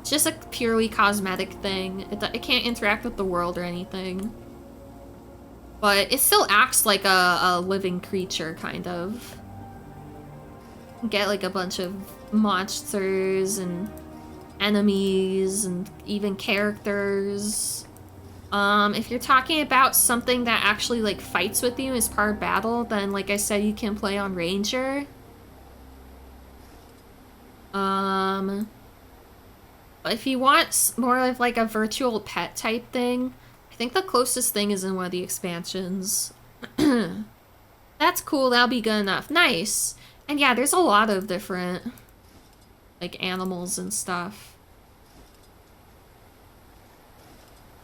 It's just a purely cosmetic thing. It can't interact with the world or anything. But it still acts like a living creature, kind of. You get, like, a bunch of monsters and enemies and even characters. If you're talking about something that actually, like, fights with you as part of battle, then, like I said, you can play on Ranger. But if you want more of, like, a virtual pet type thing, I think the closest thing is in one of the expansions. That's cool, that'll be good enough. Nice! And yeah, there's a lot of different, like, animals and stuff.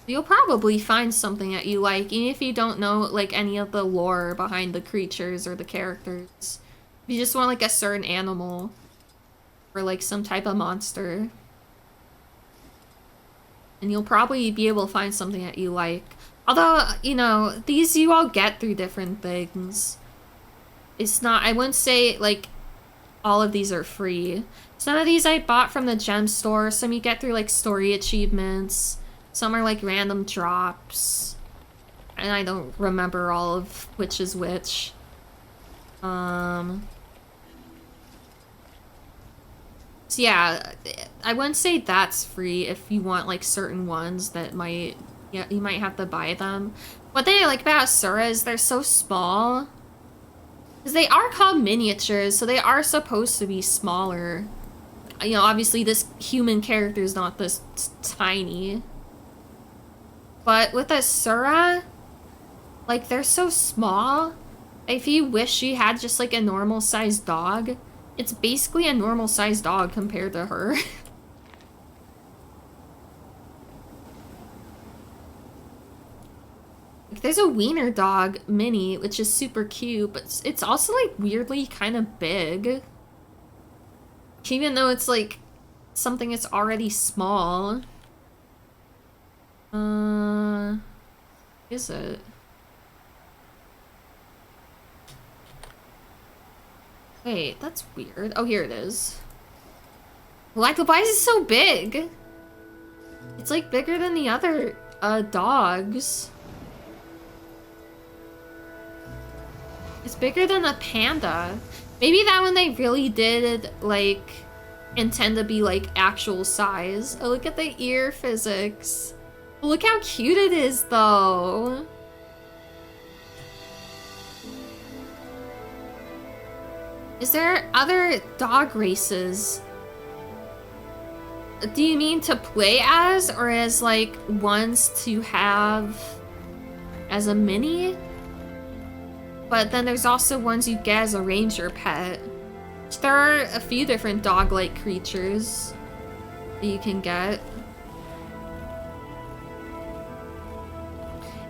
You'll probably find something that you like, even if you don't know, like, any of the lore behind the creatures or the characters. If you just want, like, a certain animal, or, like, some type of monster. And you'll probably be able to find something that you like. Although, you know, these you all get through different things. It's not, I wouldn't say, like, all of these are free. Some of these I bought from the gem store. Some you get through, like, story achievements. Some are, like, random drops. And I don't remember all of which is which. So yeah, I wouldn't say that's free if you want, like, certain ones that might, yeah, you might have to buy them. What they like about Asura is they're so small. Because they are called miniatures, so they are supposed to be smaller. You know, obviously this human character is not this tiny. But with Asura, like, they're so small. If you wish you had just, like, a normal-sized dog, it's basically a normal-sized dog compared to her. Like, there's a wiener dog mini, which is super cute, but it's also, like, weirdly kind of big. Even though it's, like, something that's already small. Is it? Wait, that's weird. Oh, here it is. Like, why is it so big? It's like bigger than the other dogs. It's bigger than a panda. Maybe that one they really did like intend to be like actual size. Oh, look at the ear physics. Look how cute it is though. Is there other dog races? Do you mean to play as, or as like ones to have as a mini? But then there's also ones you get as a ranger pet. There are a few different dog-like creatures that you can get.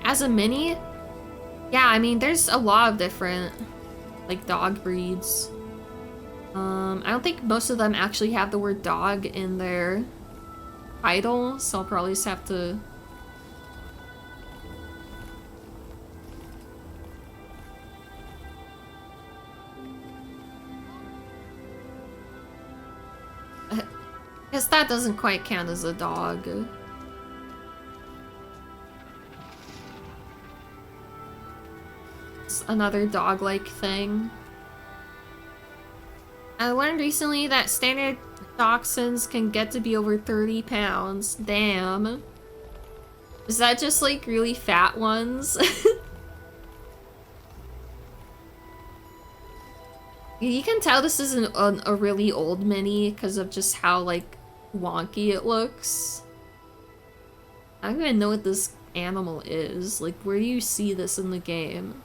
As a mini? Yeah, I mean, there's a lot of different like dog breeds. I don't think most of them actually have the word dog in their title, so I'll probably just have to... I guess that doesn't quite count as a dog. It's another dog-like thing. I learned recently that standard dachshunds can get to be over 30 pounds. Damn. Is that just like really fat ones? You can tell this is a really old mini because of just how like wonky it looks. I don't even know what this animal is. Like, where do you see this in the game?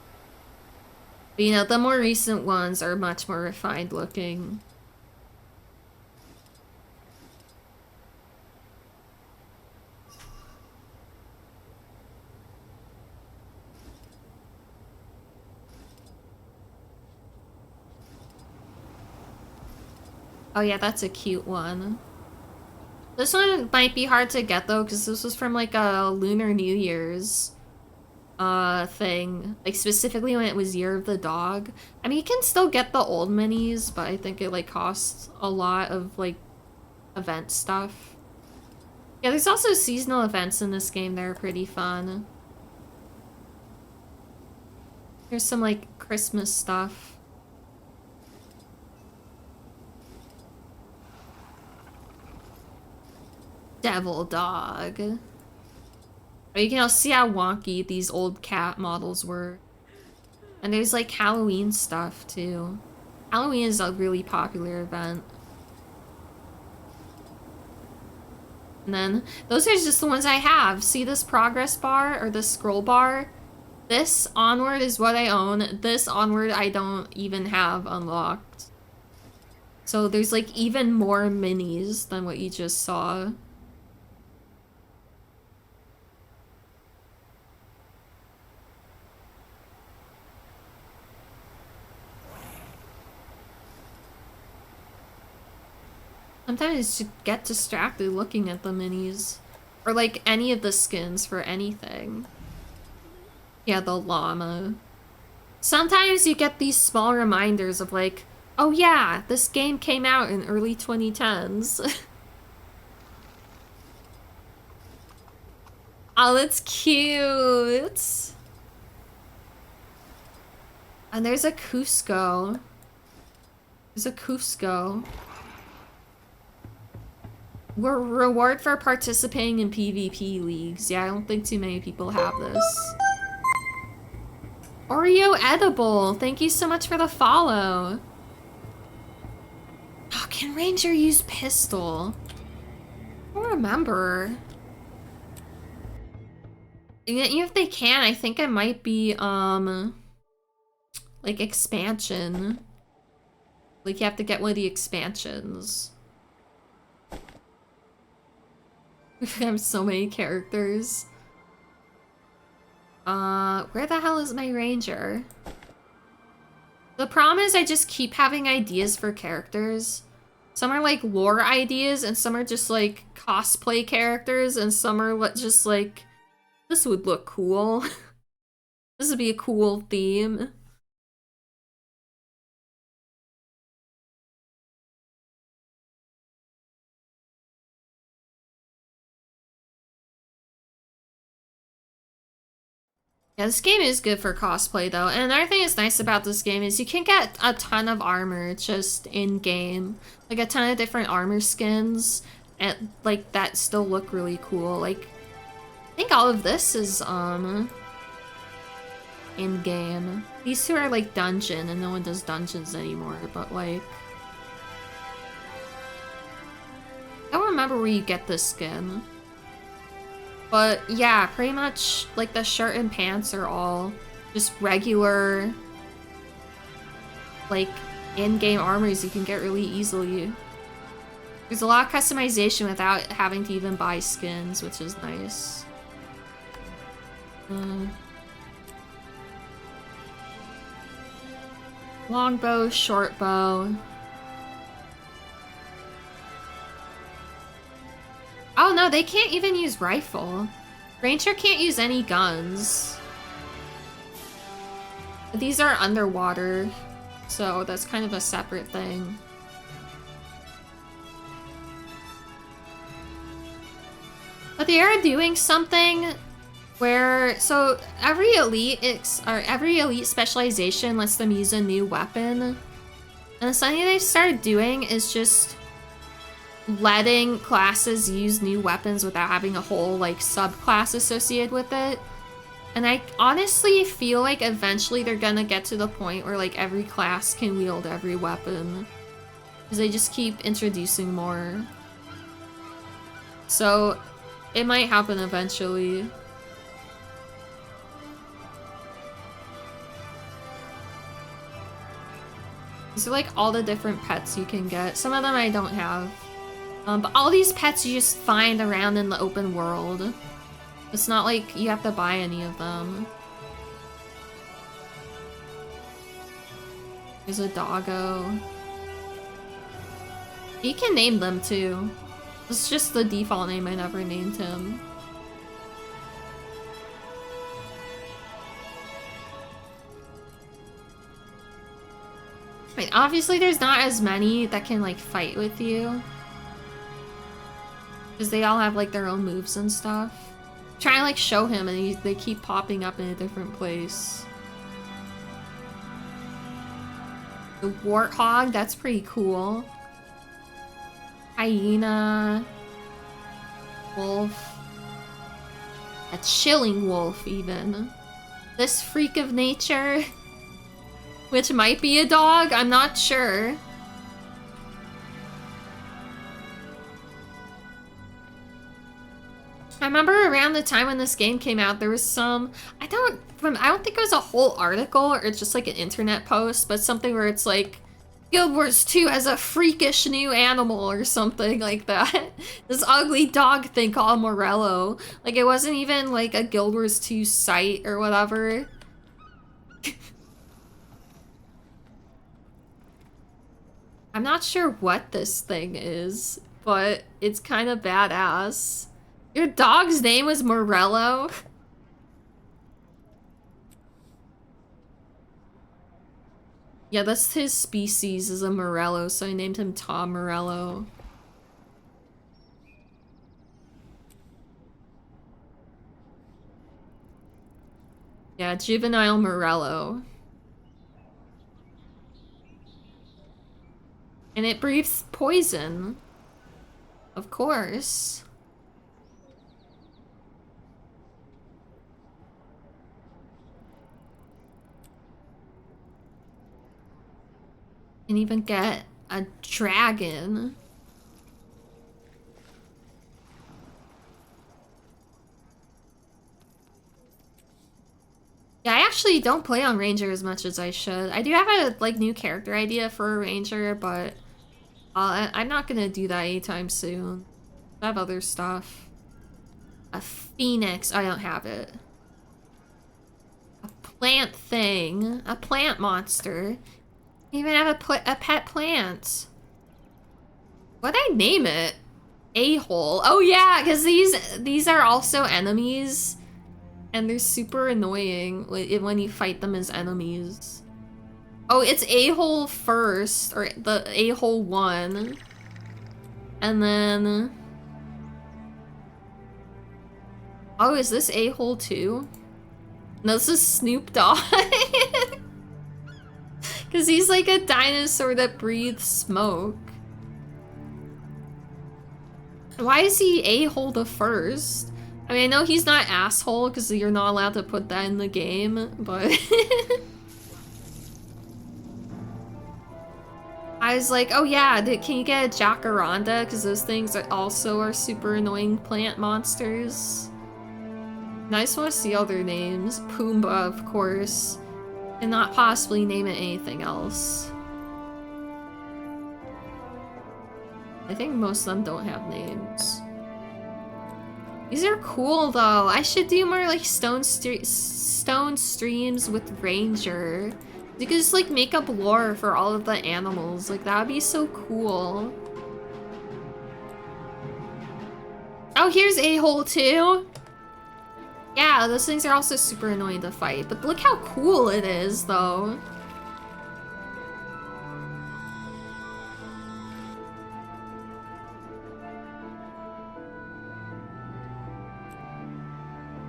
But, you know, the more recent ones are much more refined looking. Oh yeah, that's a cute one. This one might be hard to get though, because this was from like a Lunar New Year's thing, like specifically when it was Year of the Dog. I mean, you can still get the old minis, but I think it like costs a lot of like event stuff. Yeah, there's also seasonal events in this game that are pretty fun. There's some like Christmas stuff. Devil dog. But you can also see how wonky these old cat models were. And there's like Halloween stuff too. Halloween is a really popular event. And then those are just the ones I have. See this progress bar or this scroll bar? This Onward is what I own. This Onward I don't even have unlocked. So there's like even more minis than what you just saw. Sometimes you get distracted looking at the minis. Or like any of the skins for anything. Yeah, the llama. Sometimes you get these small reminders of like, oh yeah, this game came out in early 2010s. Oh, that's cute. And there's a Cusco. There's a Cusco. Reward for participating in PvP leagues. Yeah, I don't think too many people have this. Oreo Edible, thank you so much for the follow. Oh, can Ranger use pistol? I don't remember. Even if they can, I think it might be, like expansion. Like you have to get one of the expansions. We have so many characters. Where the hell is my ranger? The problem is I just keep having ideas for characters. Some are like lore ideas, and some are just like cosplay characters, and some are just like, this would look cool. This would be a cool theme. Yeah, this game is good for cosplay though. And another thing that's nice about this game is you can get a ton of armor just in game. Like a ton of different armor skins and like that still look really cool. Like I think all of this is in game. These two are like dungeon and no one does dungeons anymore, but like I don't remember where you get this skin. But yeah, pretty much like the shirt and pants are all just regular like in-game armors you can get really easily. There's a lot of customization without having to even buy skins, which is nice. Longbow, short bow. Oh no, they can't even use rifle. Ranger can't use any guns. These are underwater, so that's kind of a separate thing. But they are doing something where, so every elite specialization lets them use a new weapon. And something they've started doing is just letting classes use new weapons without having a whole like subclass associated with it. And I honestly feel like eventually they're gonna get to the point where like every class can wield every weapon, because they just keep introducing more. So it might happen eventually. These are like all the different pets you can get. Some of them I don't have. But all these pets you just find around in the open world. It's not like you have to buy any of them. There's a doggo. You can name them too. It's just the default name, I never named him. Right, obviously there's not as many that can like fight with you, because they all have like their own moves and stuff. Trying to like show him and they keep popping up in a different place. The warthog, that's pretty cool. Hyena. Wolf. A chilling wolf even. This freak of nature, which might be a dog, I'm not sure. I remember around the time when this game came out, there was some, I don't think it was a whole article or it's just like an internet post, but something where it's like, Guild Wars 2 has a freakish new animal or something like that. This ugly dog thing called Morello. Like, it wasn't even like a Guild Wars 2 site or whatever. I'm not sure what this thing is, but it's kind of badass. Your dog's name was Morello? Yeah, that's his species, is a Morello, so I named him Tom Morello. Yeah, juvenile Morello. And it breathes poison. Of course. And even get a dragon. Yeah, I actually don't play on Ranger as much as I should. I do have a like new character idea for a Ranger, but I'm not gonna do that anytime soon. I have other stuff. A phoenix. I don't have it. A plant thing. A plant monster. Even have a pet plant. What'd I name it? A-hole. Oh yeah, because these are also enemies, and they're super annoying when you fight them as enemies. Oh, it's A-hole first, or the A-hole 1, and then. Oh, is this A-hole 2? No, this is Snoop Dogg. Because he's like a dinosaur that breathes smoke. Why is he a-hole the first? I mean, I know he's not asshole because you're not allowed to put that in the game, but... I was like, oh yeah, can you get a Jacaranda? Because those things are super annoying plant monsters. And I just want to see other names. Pumbaa, of course. And not possibly name it anything else. I think most of them don't have names. These are cool though. I should do more like stone streams with Ranger. You could just like make up lore for all of the animals. Like that would be so cool. Oh, here's A-hole too. Yeah, those things are also super annoying to fight, but look how cool it is though.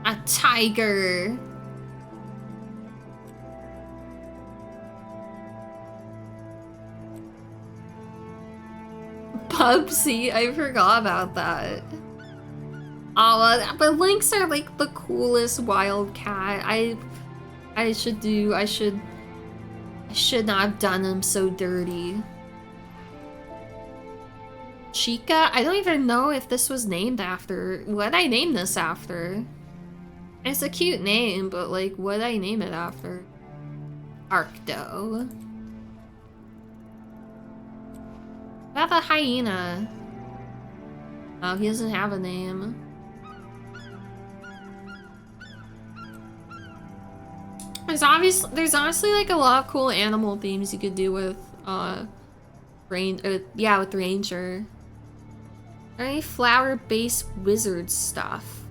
A tiger. Bubsy, I forgot about that. Oh, but lynx are like the coolest wild cat. I should not have done them so dirty. Chica? I don't even know if this was named after. What'd I name this after? It's a cute name, but like, what'd I name it after? Arcto. What about the hyena? Oh, he doesn't have a name. There's honestly like a lot of cool animal themes you could do with with Ranger. Any flower-based wizard stuff?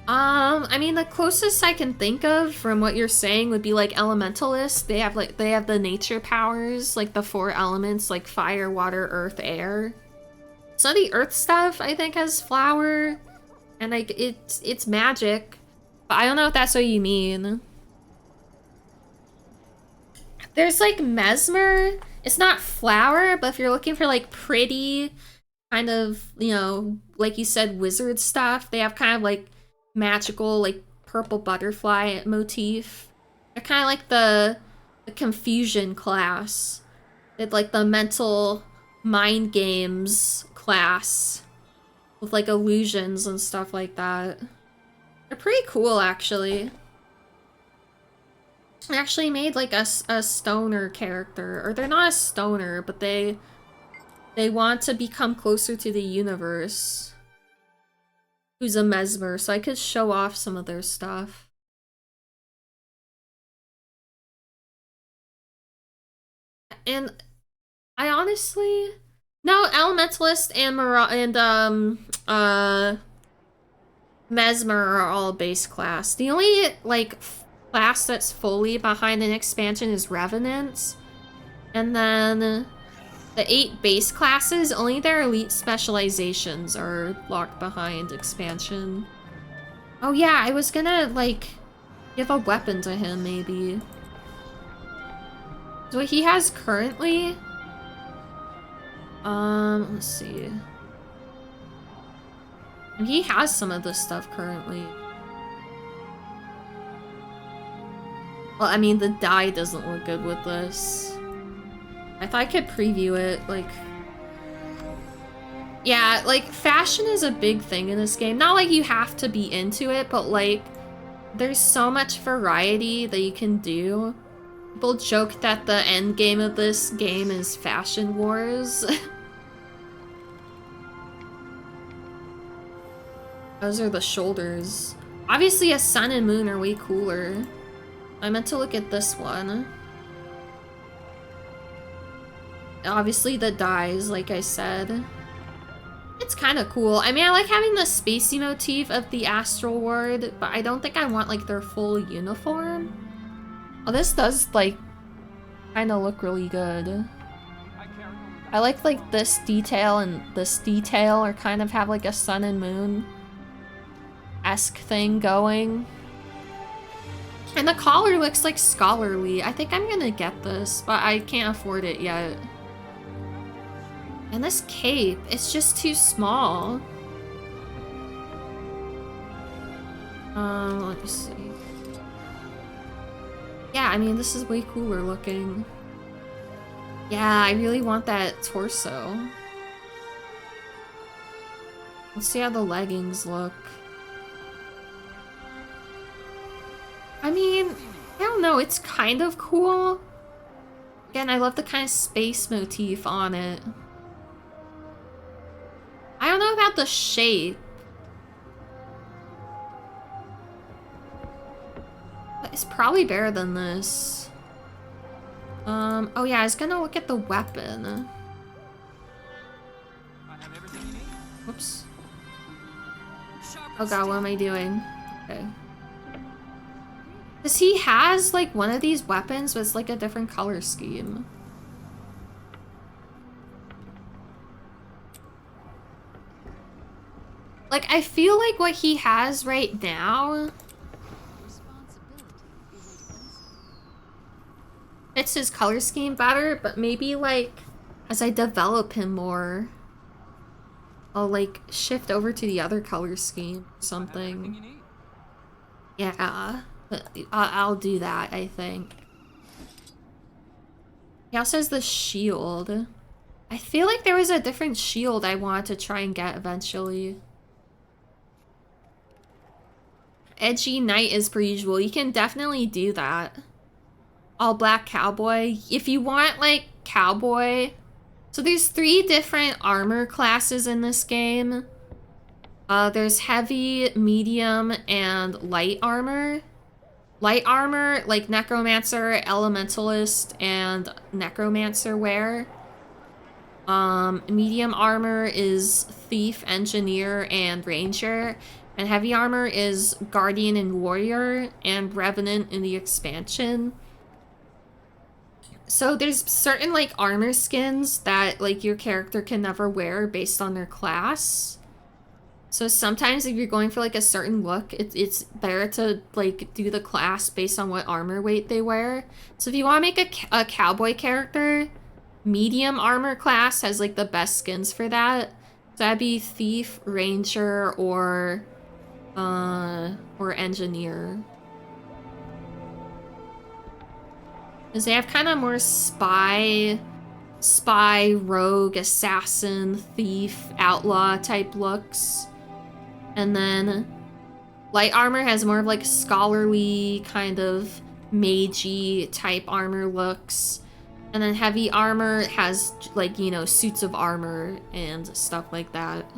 I mean the closest I can think of from what you're saying would be like Elementalist. They have the nature powers, like the 4 elements, like fire, water, earth, air. Some of the earth stuff I think has flower, and like it's magic, but I don't know if that's what you mean. There's like Mesmer. It's not flower, but if you're looking for like pretty kind of, you know, like you said, wizard stuff, they have kind of like magical, like purple butterfly motif. They're kind of like the confusion class. It's like the mental mind games class with like illusions and stuff like that. They're pretty cool, actually. I actually made like a stoner character, or they're not a stoner, but they want to become closer to the universe. Who's a mesmer, so I could show off some of their stuff. And I honestly, no, Elementalist and Mesmer are all base class. The only like class that's fully behind an expansion is Revenants. And then the 8 base classes, only their elite specializations are locked behind expansion. Oh yeah, I was gonna like give a weapon to him maybe. So what he has currently, let's see. And he has some of this stuff currently. Well, I mean, the dye doesn't look good with this. I thought I could preview it, like... Yeah, like, fashion is a big thing in this game. Not like you have to be into it, but like, there's so much variety that you can do. People joke that the end game of this game is Fashion Wars. Those are the shoulders. Obviously, a sun and moon are way cooler. I meant to look at this one. Obviously the dyes, like I said. It's kind of cool. I mean, I like having the spacey motif of the Astral Ward, but I don't think I want like their full uniform. Oh, this does like kind of look really good. I like this detail and this detail, or kind of have like a sun and moon-esque thing going. And the collar looks like scholarly. I think I'm gonna get this, but I can't afford it yet. And this cape, it's just too small. Let me see. Yeah, I mean, this is way cooler looking. Yeah, I really want that torso. Let's see how the leggings look. I mean, I don't know, it's kind of cool. Again, I love the kind of space motif on it. I don't know about the shape. But it's probably better than this. Oh yeah, I was gonna look at the weapon. Whoops. Oh god, what am I doing? Okay. Because he has, like, one of these weapons with, like, a different color scheme. Like, I feel like what he has right now fits his color scheme better, but maybe, like, as I develop him more, I'll, like, shift over to the other color scheme or something. Yeah, but I'll do that, I think. He also has the shield. I feel like there was a different shield I wanted to try and get eventually. Edgy knight as per usual. You can definitely do that. All black cowboy. If you want, like, cowboy. So there's 3 different armor classes in this game. There's heavy, medium, and light armor. Light armor, like necromancer, elementalist, and necromancer wear. Medium armor is thief, engineer, and ranger. And heavy armor is guardian and warrior, and revenant in the expansion. So there's certain, like, armor skins that, like, your character can never wear based on their class. So sometimes if you're going for, like, a certain look, it's better to, like, do the class based on what armor weight they wear. So if you want to make a cowboy character, medium armor class has, like, the best skins for that. So that'd be thief, ranger, or engineer. Because they have kind of more spy, rogue, assassin, thief, outlaw type looks. And then light armor has more of like scholarly kind of magey type armor looks. And then heavy armor has, like, you know, suits of armor and stuff like that.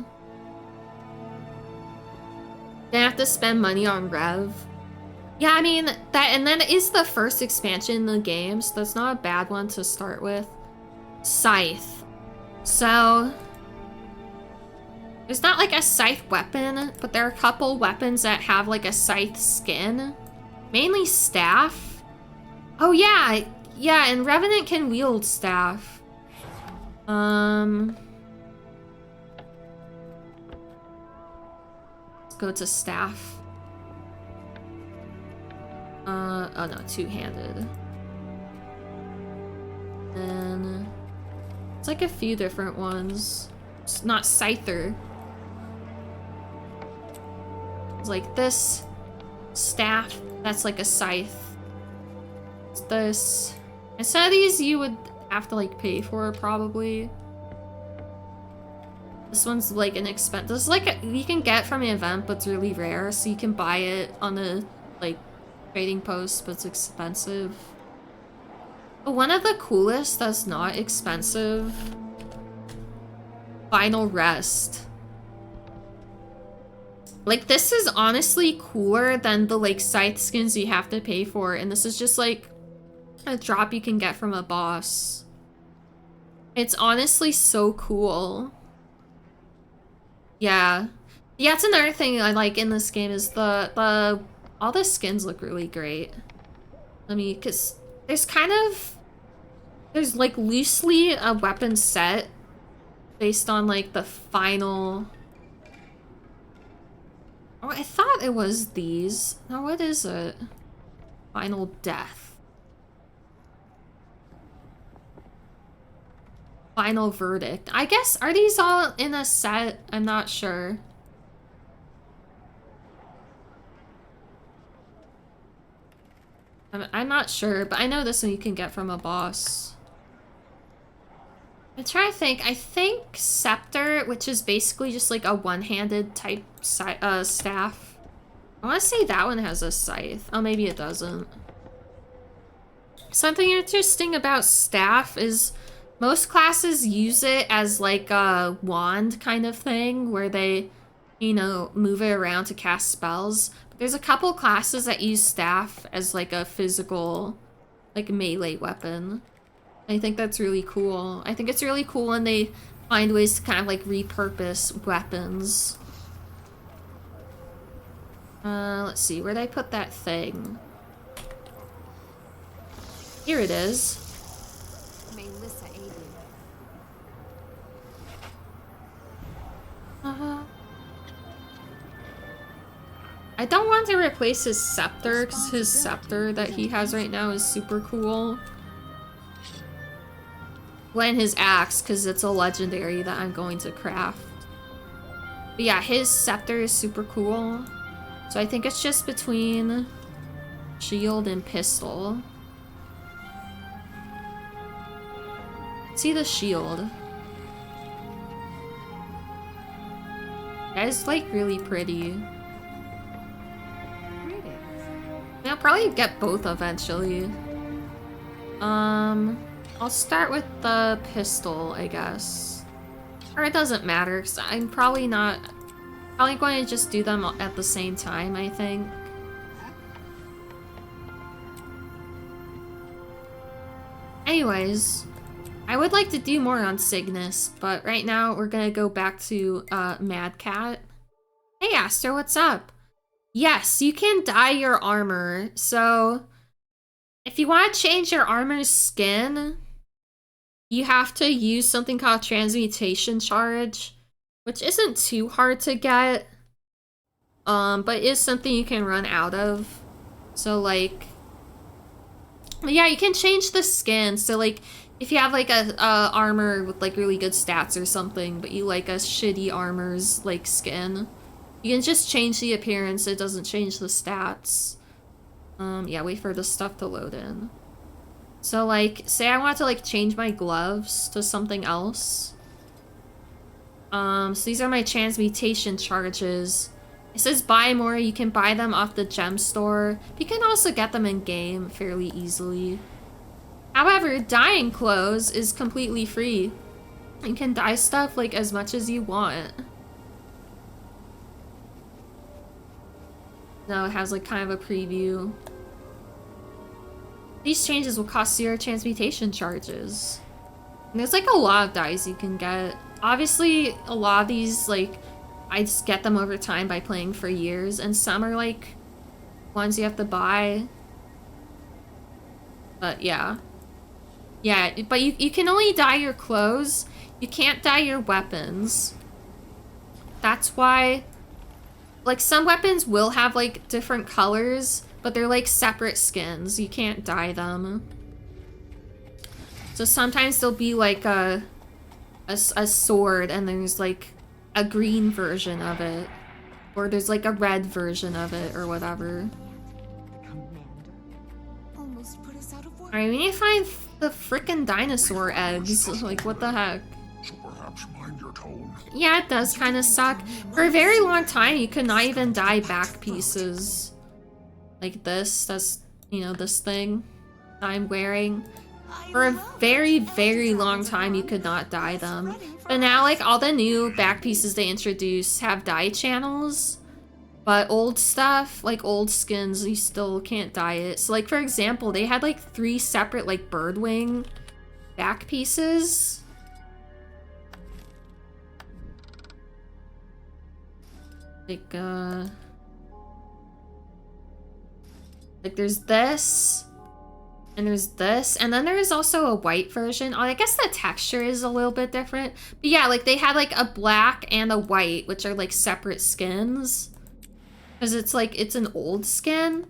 They have to spend money on Rev. Yeah, I mean, that, and then it is the first expansion in the game, so that's not a bad one to start with. Scythe. So, there's not like a scythe weapon, but there are a couple weapons that have like a scythe skin. Mainly staff. Oh yeah, yeah, and Revenant can wield staff. Let's go to staff. Oh no, two-handed. Then it's like a few different ones. It's not Scyther. It's like this staff, that's like a scythe. It's this. And some of these you would have to like pay for probably. This one's like an expense. This is like you can get from an event, but it's really rare, so you can buy it on the like trading post, but it's expensive. But one of the coolest that's not expensive, Final Rest. Like, this is honestly cooler than the like scythe skins you have to pay for, and this is just like a drop you can get from a boss. It's honestly so cool. Yeah, it's another thing I like in this game is the all the skins look really great. I mean, because there's like loosely a weapon set based on like the final. Oh, I thought it was these. Now what is it? Final death. Final verdict. I guess, are these all in a set? I'm not sure. I'm not sure, but I know this one you can get from a boss. I'm trying to think. I think Scepter, which is basically just like a one-handed type staff. I want to say that one has a scythe. Oh, maybe it doesn't. Something interesting about staff is most classes use it as like a wand kind of thing where they, you know, move it around to cast spells. But there's a couple classes that use staff as like a physical, like melee weapon. I think that's really cool. I think it's really cool when they find ways to kind of like repurpose weapons. Let's see, where'd I put that thing? Here it is. Melissa aid you. I don't want to replace his scepter, because his scepter that he has right now is super cool. And his axe, because it's a legendary that I'm going to craft. But yeah, his scepter is super cool. So I think it's just between shield and pistol. See the shield. That is like really pretty. Yeah, I'll probably get both eventually. I'll start with the pistol, I guess. Or it doesn't matter, because I'm probably going to just do them at the same time, I think. Anyways, I would like to do more on Cygnus, but right now we're gonna go back to Mad Cat. Hey Aster, what's up? Yes, you can dye your armor. So if you want to change your armor's skin, you have to use something called Transmutation Charge, which isn't too hard to get, but is something you can run out of. So like, yeah, you can change the skin. So like, if you have like a armor with like really good stats or something, but you like a shitty armor's like skin, you can just change the appearance. It doesn't change the stats. Yeah, wait for the stuff to load in. So like, say I want to like change my gloves to something else. So these are my transmutation charges. It says buy more. You can buy them off the gem store. You can also get them in game fairly easily. However, dyeing clothes is completely free. You can dye stuff like as much as you want. Now it has like kind of a preview. These changes will cost 0 transmutation charges. And there's like a lot of dyes you can get. Obviously, a lot of these, like, I just get them over time by playing for years, and some are like ones you have to buy. But yeah. Yeah, but you can only dye your clothes. You can't dye your weapons. That's why, like, some weapons will have like different colors, but they're like separate skins. You can't dye them. So sometimes there'll be like a sword and there's like a green version of it, or there's like a red version of it, or whatever. Almost put us out of work. Alright, we need to find the frickin' dinosaur eggs. Like, what the heck? So perhaps mind your tone. Yeah, it does kind of suck. For a very long time, you could not even dye back pieces. Like this, that's, you know, this thing I'm wearing. For a very, very long time, you could not dye them. But now, like, all the new back pieces they introduce have dye channels. But old stuff, like old skins, you still can't dye it. So, like, for example, they had, like, 3 separate, like, bird wing back pieces. Like, there's this, and there's this, and then there's also a white version. Oh, I guess the texture is a little bit different. But yeah, like, they had, like, a black and a white, which are, like, separate skins. Because it's, like, it's an old skin.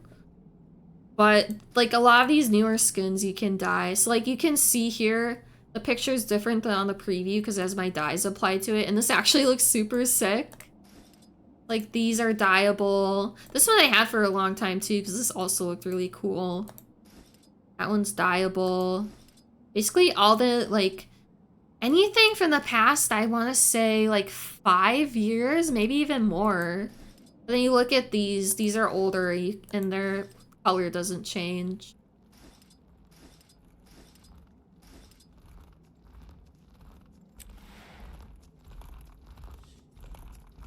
But like a lot of these newer skins you can dye. So like you can see here, the picture is different than on the preview because it has my dyes applied to it. And this actually looks super sick. Like these are dyeable. This one I had for a long time too because this also looked really cool. That one's dyeable. Basically all the like anything from the past, I want to say like 5 years, maybe even more. But then you look at these are older and their color doesn't change.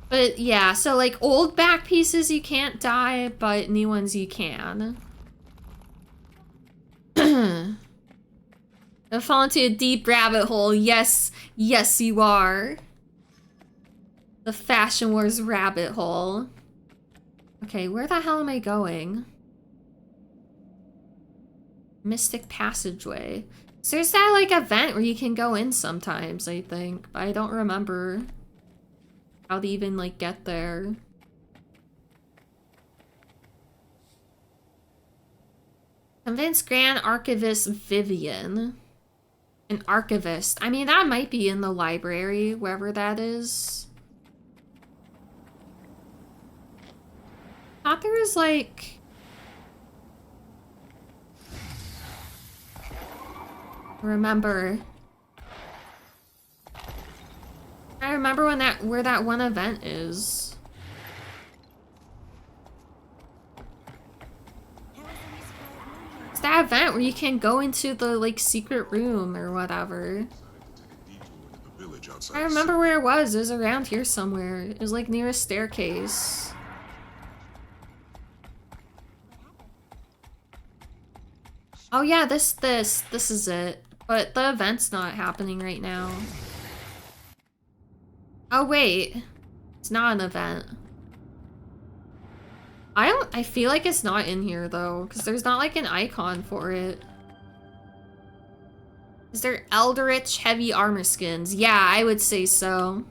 But yeah, so like old back pieces you can't dye, but new ones you can. I've fallen into a deep rabbit hole. Yes, yes you are. The Fashion Wars rabbit hole. Okay, where the hell am I going? Mystic Passageway. So there's that like event where you can go in sometimes, I think. But I don't remember how to even like get there. Convince Grand Archivist Vivian. An archivist. I mean, that might be in the library, wherever that is. I thought there was like... I remember when where that one event is. It's that event where you can go into the like secret room or whatever. I remember where it was. It was around here somewhere. It was like near a staircase. Oh yeah, this is it. But the event's not happening right now. Oh wait, it's not an event. I feel like it's not in here though, because there's not like an icon for it. Is there Eldritch heavy armor skins? Yeah, I would say so.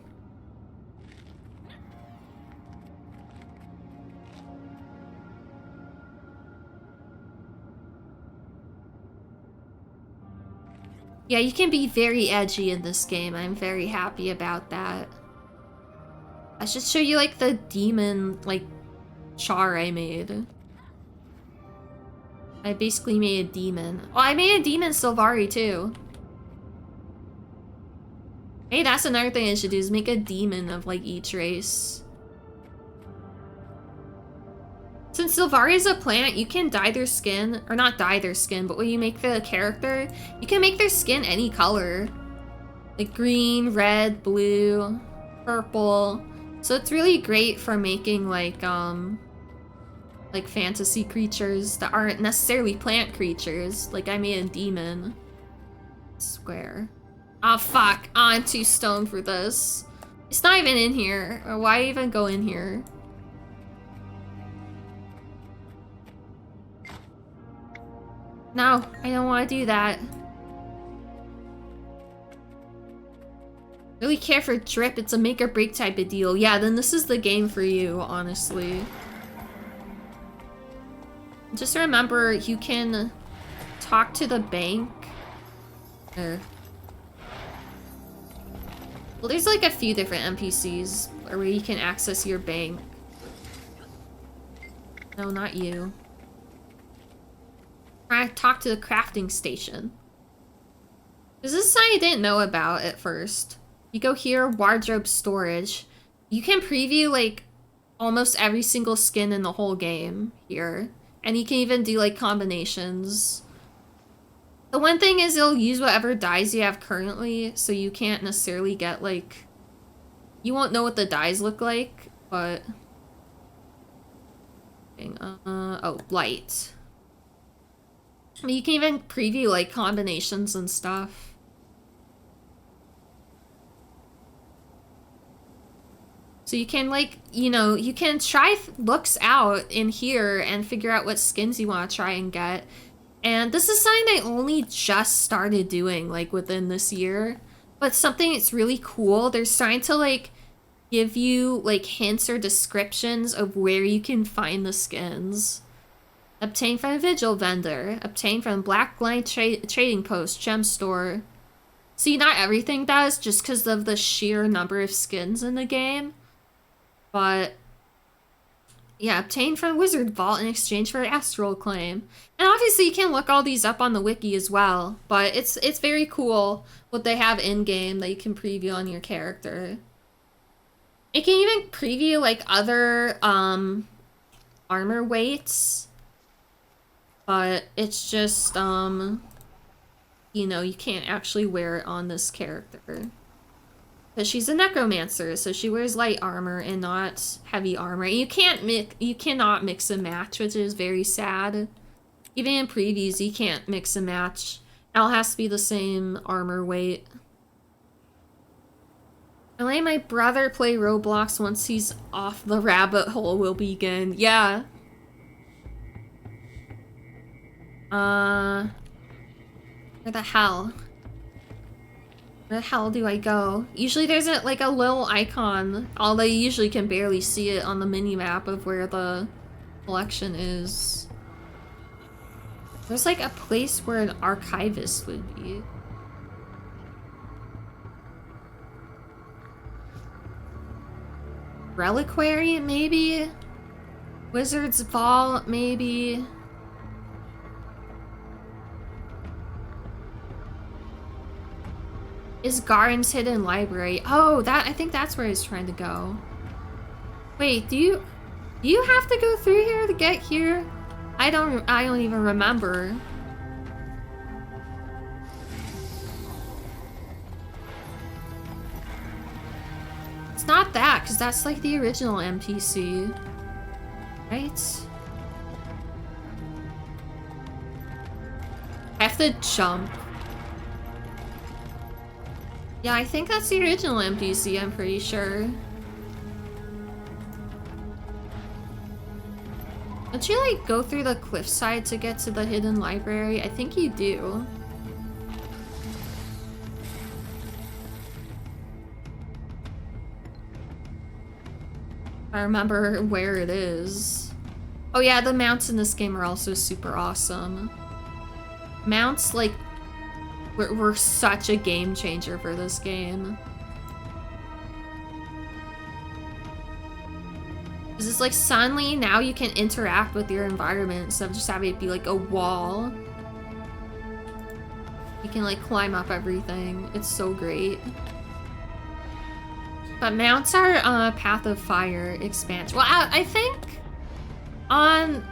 Yeah, you can be very edgy in this game. I'm very happy about that. I should show you like the demon like char I made. I basically made a demon. Oh, I made a demon Sylvari too. Hey, that's another thing I should do is make a demon of like each race. Since Sylvari is a plant, you can dye their skin, or not dye their skin, but when you make the character, you can make their skin any color. Like green, red, blue, purple. So it's really great for making like fantasy creatures that aren't necessarily plant creatures. Like I made a demon. Square. Oh fuck, I'm too stoned for this. It's not even in here. Or why even go in here? No, I don't want to do that. Really care for drip, it's a make or break type of deal. Yeah, then this is the game for you, honestly. Just remember, you can talk to the bank. Well, there's like a few different NPCs where you can access your bank. No, not you. I talk to the crafting station. This is something I didn't know about at first. You go here, wardrobe storage. You can preview like almost every single skin in the whole game here. And you can even do like combinations. The one thing is it'll use whatever dyes you have currently, so you can't necessarily get like... You won't know what the dyes look like, but... oh, light. I mean, you can even preview like combinations and stuff. So you can like, you know, you can try looks out in here and figure out what skins you want to try and get. And this is something I only just started doing like within this year. But something that's really cool, they're starting to like give you like hints or descriptions of where you can find the skins. Obtain from a Vigil vendor. Obtain from Blackline trading post, gem store. See, not everything does, just because of the sheer number of skins in the game. But yeah, obtain from Wizard Vault in exchange for Astral Claim. And obviously you can look all these up on the wiki as well, but it's very cool what they have in-game that you can preview on your character. You can even preview like other armor weights, but it's just you know, you can't actually wear it on this character. Because she's a necromancer, so she wears light armor and not heavy armor. You cannot mix and match, which is very sad. Even in previews, you can't mix and match. It all has to be the same armor weight. I let my brother play Roblox once he's off the rabbit hole will begin. Yeah. Where the hell? Where the hell do I go? Usually there's like a little icon, although you usually can barely see it on the mini-map of where the collection is. There's like a place where an archivist would be. Reliquary, maybe? Wizard's Vault, maybe? Is Garen's hidden library? Oh, I think that's where he's trying to go. Wait, do you have to go through here to get here? I don't even remember. It's not that, because that's like the original NPC. Right? I have to jump. Yeah, I think that's the original NPC, I'm pretty sure. Don't you, like, go through the cliffside to get to the hidden library? I think you do. I remember where it is. Oh yeah, the mounts in this game are also super awesome. Mounts, like, were such a game changer for this game. This is like suddenly now you can interact with your environment instead of just having it be like a wall. You can like climb up everything. It's so great. But mounts are Path of Fire expansion. Well, I think on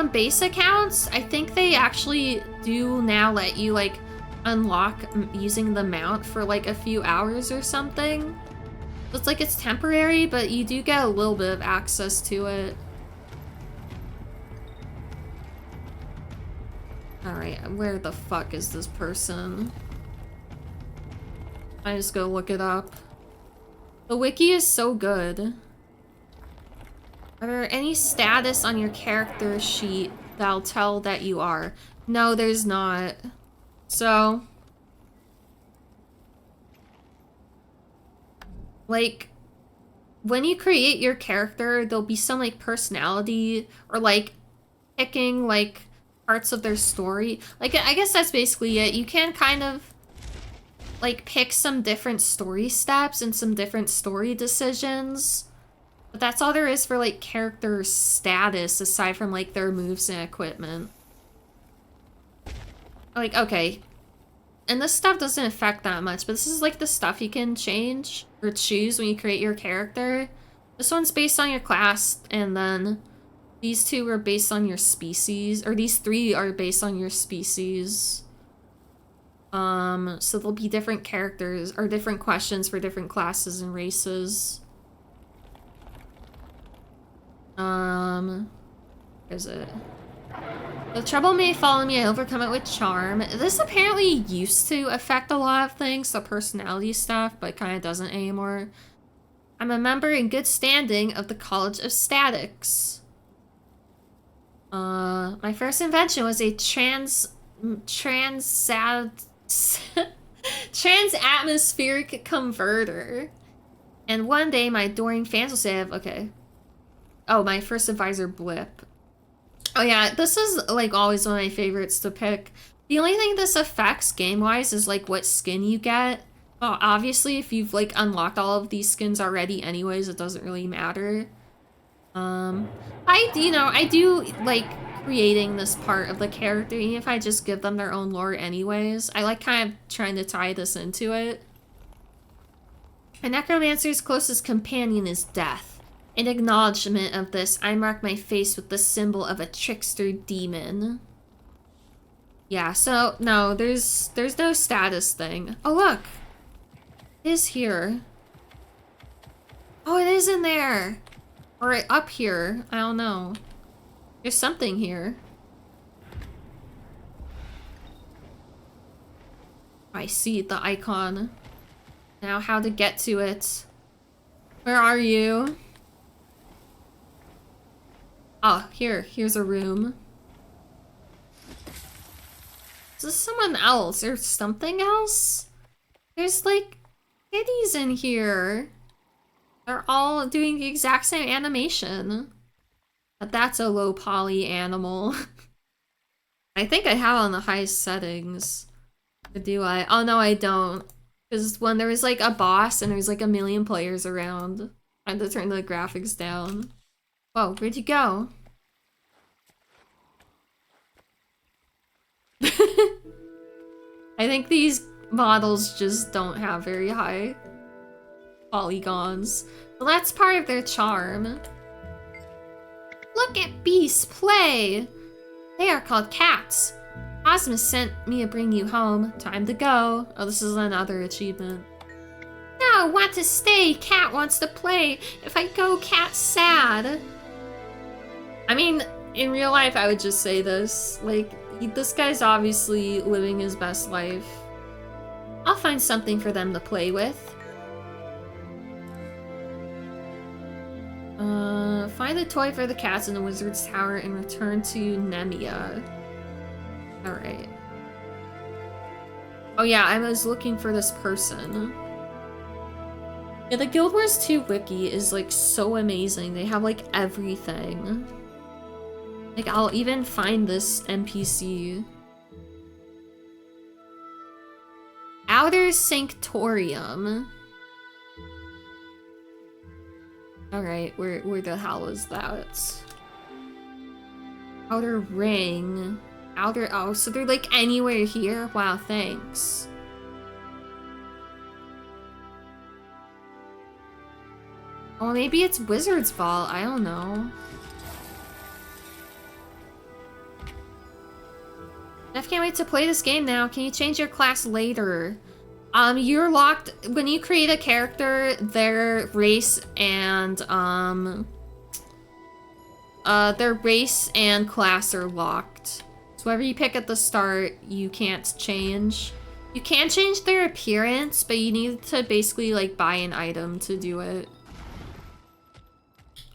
base accounts, I think they actually do now let you like unlock using the mount for like a few hours or something. It's like it's temporary, but you do get a little bit of access to it. Alright, where the fuck is this person? I just go look it up. The wiki is so good. Are there any status on your character sheet that'll tell that you are? No, there's not. So, like, when you create your character, there'll be some, like, personality or, like, picking, like, parts of their story. Like, I guess that's basically it. You can kind of, like, pick some different story steps and some different story decisions. But that's all there is for, like, character status aside from, like, their moves and equipment. Like, okay. And this stuff doesn't affect that much, but this is like the stuff you can change or choose when you create your character. This one's based on your class, and then these two are based on your species, or these three are based on your species. So there'll be different characters, or different questions for different classes and races. Where is it? The trouble may follow me, I overcome it with charm. This apparently used to affect a lot of things, the personality stuff, but kind of doesn't anymore. I'm a member in good standing of the College of Statics. My first invention was a trans-atmospheric converter. And one day my adoring fans will say, okay. Oh, my first advisor, Blip. Oh yeah, this is like always one of my favorites to pick. The only thing this affects game-wise is like what skin you get. Well, obviously if you've like unlocked all of these skins already anyways, it doesn't really matter. I do like creating this part of the character, even if I just give them their own lore anyways. I like kind of trying to tie this into it. A necromancer's closest companion is death. In acknowledgement of this, I mark my face with the symbol of a trickster demon. Yeah, so no, there's no status thing. Oh look! It is here. Oh, it is in there! Or up here. I don't know. There's something here. I see the icon. Now how to get to it. Where are you? Oh, here's a room. Is this someone else or something else? There's like kitties in here. They're all doing the exact same animation. But that's a low poly animal. I think I have it on the highest settings. Or do I? Oh no, I don't. Because when there was like a boss and there's like a million players around, I had to turn the graphics down. Whoa, where'd you go? I think these models just don't have very high polygons. Well, that's part of their charm. Look at beasts play! They are called cats. Osmus sent me to bring you home. Time to go. Oh, this is another achievement. No, want to stay. Cat wants to play. If I go, cat's sad. I mean, in real life, I would just say this. Like, this guy's obviously living his best life. I'll find something for them to play with. Find a toy for the cats in the wizard's tower and return to Nemia. Alright. Oh yeah, I was looking for this person. Yeah, the Guild Wars 2 wiki is like so amazing. They have like everything. Like I'll even find this NPC. Outer Sanctorium. Alright, where the hell is that? Outer Ring. Outer, oh, so they're like anywhere here? Wow, thanks. Oh, maybe it's Wizard's Vault, I don't know. Jeff can't wait to play this game now. Can you change your class later? You're locked when you create a character, their race and class are locked. So whatever you pick at the start, you can't change. You can change their appearance, but you need to basically like buy an item to do it.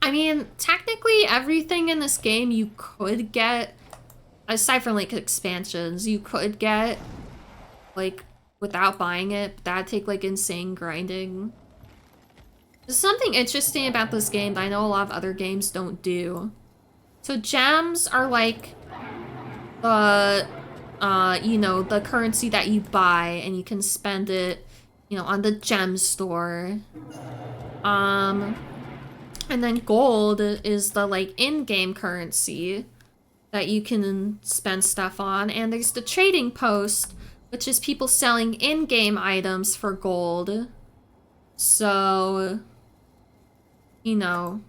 I mean, technically everything in this game you could get, aside from like expansions, you could get like without buying it, but that'd take like insane grinding. There's something interesting about this game that I know a lot of other games don't do. So gems are like the, you know, the currency that you buy and you can spend it, you know, on the gem store. And then gold is the like in-game currency that you can spend stuff on. And there's the trading post, which is people selling in-game items for gold. So, you know,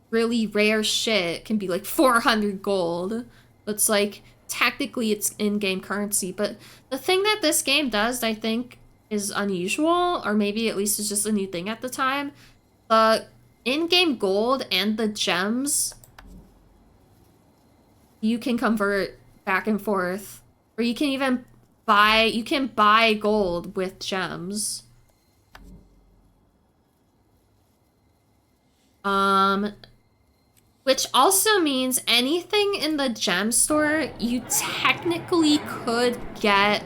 really rare shit can be like 400 gold. It's like, technically it's in-game currency. But the thing that this game does, I think, is unusual, or maybe at least it's just a new thing at the time. The in-game gold and the gems, you can convert back and forth. Or you can even buy gold with gems. Which also means anything in the gem store you technically could get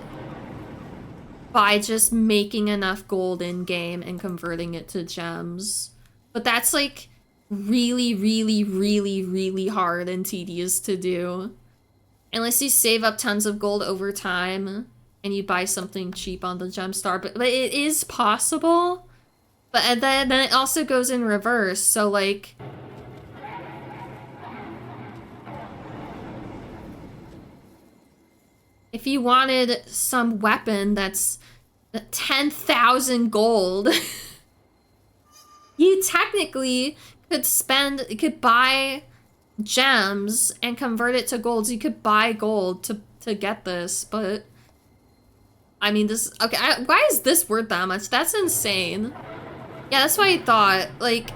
by just making enough gold in game and converting it to gems. But that's like really, really, really, really hard and tedious to do. Unless you save up tons of gold over time and you buy something cheap on the Gemstar. But it is possible. But then it also goes in reverse. So, like... if you wanted some weapon that's 10,000 gold, you technically could buy gems and convert it to gold. So you could buy gold to get this, but I mean this, okay, why is this worth that much? That's insane. Yeah, that's what I thought. Like,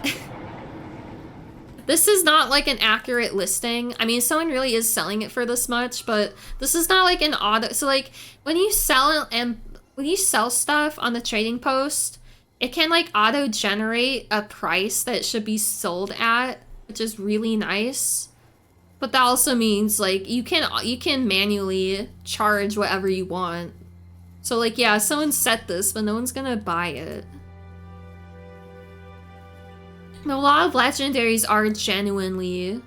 this is not like an accurate listing. I mean, someone really is selling it for this much, but this is not like an auto. So like when you sell stuff on the trading post, it can like auto generate a price that it should be sold at, which is really nice. But that also means like you can manually charge whatever you want. So like, yeah, someone set this, but no one's gonna buy it. A lot of legendaries are genuinely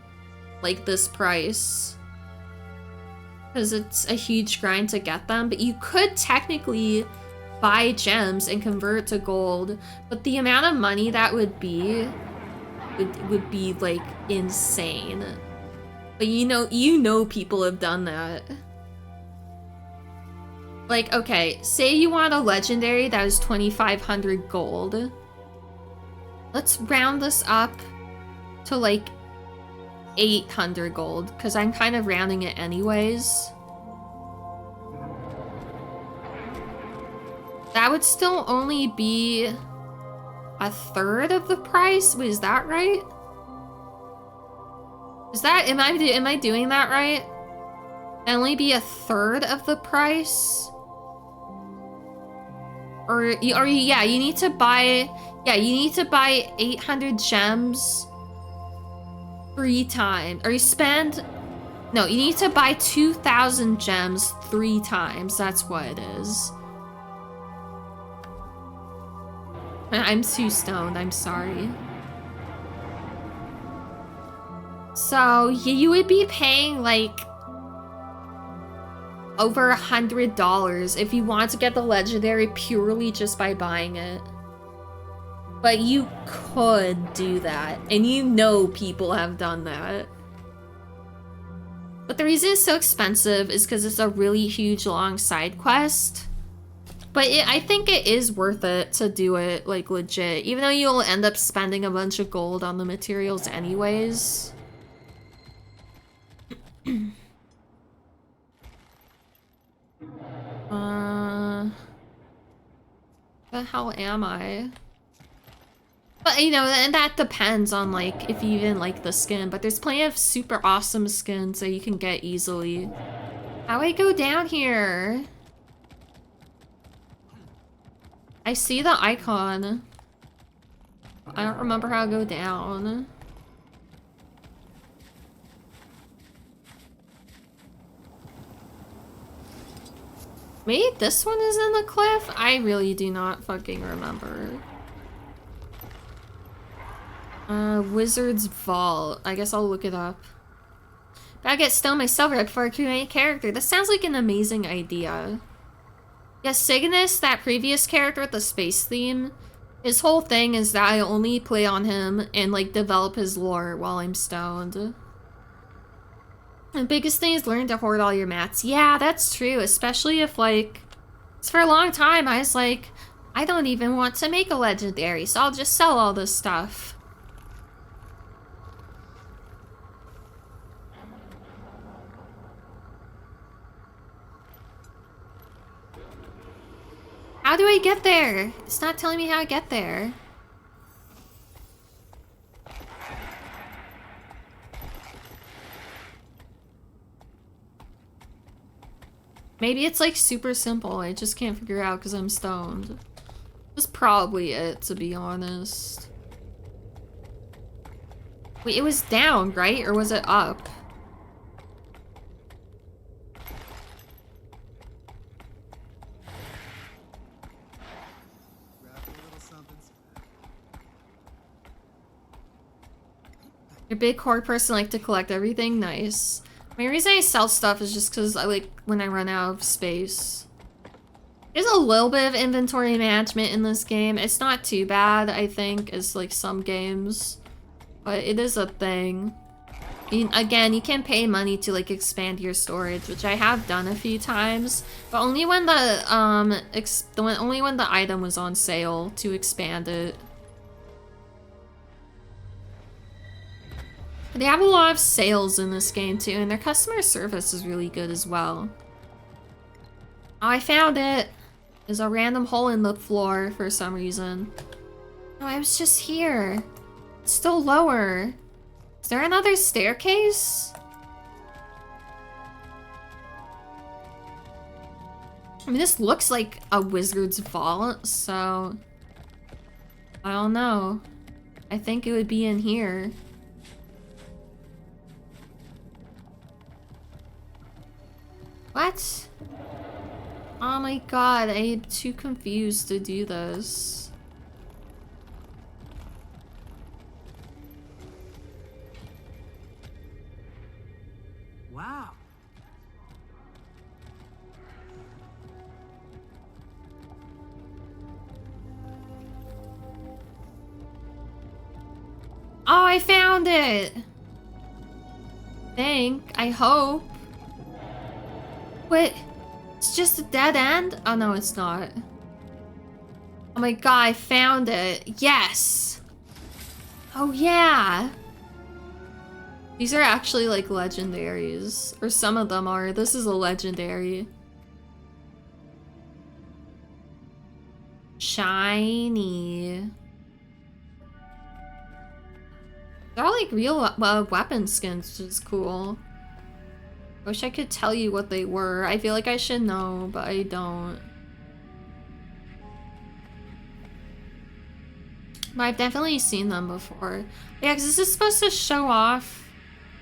like this price, because it's a huge grind to get them, but you could technically buy gems and convert it to gold, but the amount of money that would be like insane. But you know people have done that. Like, okay, say you want a legendary that is 2,500 gold. Let's round this up to like 800 gold, because I'm kind of rounding it anyways. That would still only be a third of the price. Wait, is that right? Is that, am I doing that right? It'd only be a third of the price? Yeah, you need to buy 800 gems 3 times. Or no, you need to buy 2,000 gems 3 times. That's what it is. I'm too stoned, I'm sorry. So you would be paying like over $100 if you want to get the legendary purely just by buying it. But you could do that, and you know people have done that. But the reason it's so expensive is because it's a really huge long side quest. But I think it is worth it to do it like legit, even though you'll end up spending a bunch of gold on the materials anyways. The hell am I? But you know, and that depends on like if you even like the skin, but there's plenty of super awesome skins that you can get easily. How do I go down here? I see the icon. I don't remember how to go down. Maybe this one is in the cliff? I really do not fucking remember. Wizard's Vault. I guess I'll look it up. But I get stone myself right before I create a character. That sounds like an amazing idea. Yeah, Cygnus, that previous character with the space theme, his whole thing is that I only play on him and like develop his lore while I'm stoned. The biggest thing is learn to hoard all your mats. Yeah, that's true, especially if like, for a long time I was like, I don't even want to make a legendary, so I'll just sell all this stuff. How do I get there? It's not telling me how to get there. Maybe it's like super simple. I just can't figure out because I'm stoned. That's probably it, to be honest. Wait, it was down, right? Or was it up? You're a big hoard person, like to collect everything. Nice. The main reason I sell stuff is just because I like when I run out of space. There's a little bit of inventory management in this game. It's not too bad, I think, as like some games. But it is a thing. Again, you can pay money to like expand your storage, which I have done a few times, but only when the only when the item was on sale to expand it. They have a lot of sales in this game too, and their customer service is really good as well. Oh, I found it. There's a random hole in the floor for some reason. Oh, I was just here. It's still lower. Is there another staircase? I mean, this looks like a wizard's vault, so I don't know. I think it would be in here. What? Oh my god, I'm too confused to do this. Wow. Oh, I found it! I hope. Wait, it's just a dead end? Oh no, it's not. Oh my god, I found it. Yes! Oh yeah! These are actually like legendaries, or some of them are. This is a legendary. Shiny. They're all like real weapon skins, which is cool. Wish I could tell you what they were. I feel like I should know, but I don't. But I've definitely seen them before. Yeah, because this is supposed to show off.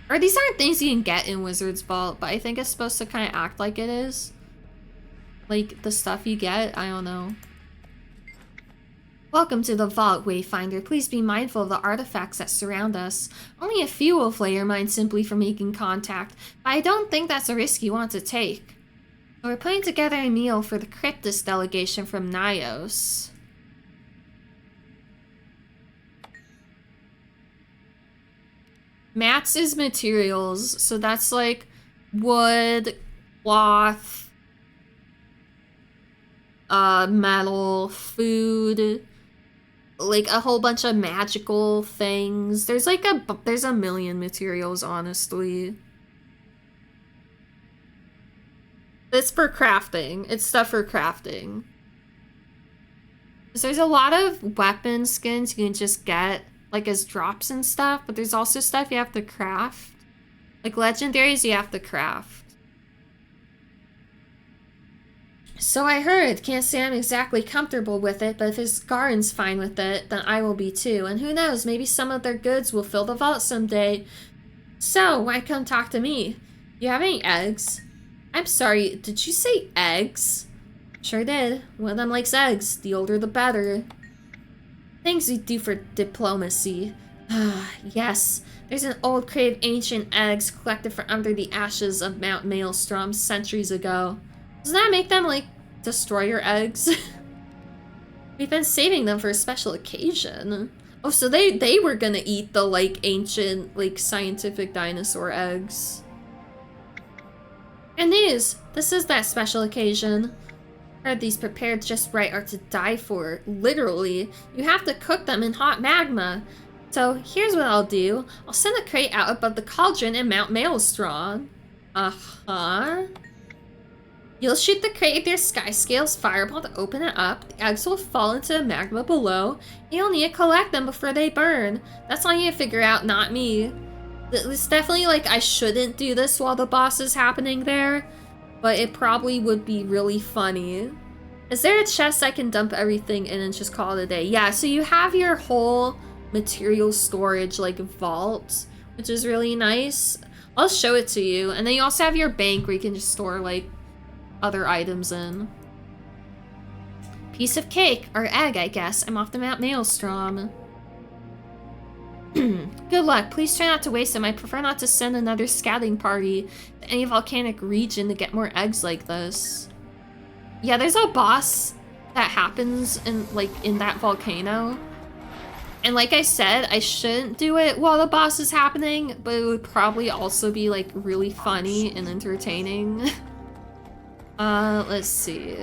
Or these aren't things you can get in Wizard's Vault, but I think it's supposed to kind of act like it is. Like the stuff you get, I don't know. Welcome to the Vault, Wayfinder. Please be mindful of the artifacts that surround us. Only a few will flay your mind simply for making contact, but I don't think that's a risk you want to take. We're putting together a meal for the Cryptus delegation from Nyos. Mats is materials, so that's like wood, cloth, metal, food, like a whole bunch of magical things. There's like there's a million materials, honestly. It's for crafting. It's stuff for crafting. So there's a lot of weapon skins you can just get like as drops and stuff, but there's also stuff you have to craft. Like legendaries you have to craft. So I heard. Can't say I'm exactly comfortable with it, but if his Garen's fine with it, then I will be too. And who knows, maybe some of their goods will fill the vault someday. So, why come talk to me? You have any eggs? I'm sorry, did you say eggs? Sure did. One of them likes eggs. The older the better. Things we do for diplomacy. Ah, yes. There's an old crate of ancient eggs collected from under the ashes of Mount Maelstrom centuries ago. Doesn't that make them, like, destroyer eggs? We've been saving them for a special occasion. Oh, so they were gonna eat the, like, ancient, like, scientific dinosaur eggs. And this is that special occasion. Heard these prepared just right are to die for. Literally. You have to cook them in hot magma. So, here's what I'll do. I'll send a crate out above the cauldron in Mount Maelstrom. Uh-huh. You'll shoot the crate with your Sky Scales fireball to open it up. The eggs will fall into the magma below. You'll need to collect them before they burn. That's all you figure out, not me. It's definitely like I shouldn't do this while the boss is happening there, but it probably would be really funny. Is there a chest I can dump everything in and just call it a day? Yeah, so you have your whole material storage like vault, which is really nice. I'll show it to you. And then you also have your bank where you can just store like other items in. Piece of cake, or egg, I guess. I'm off to Mount Maelstrom. Good luck. Please try not to waste them. I prefer not to send another scouting party to any volcanic region to get more eggs like this. Yeah, there's a boss that happens in that volcano. And like I said, I shouldn't do it while the boss is happening, but it would probably also be like really funny and entertaining. Let's see.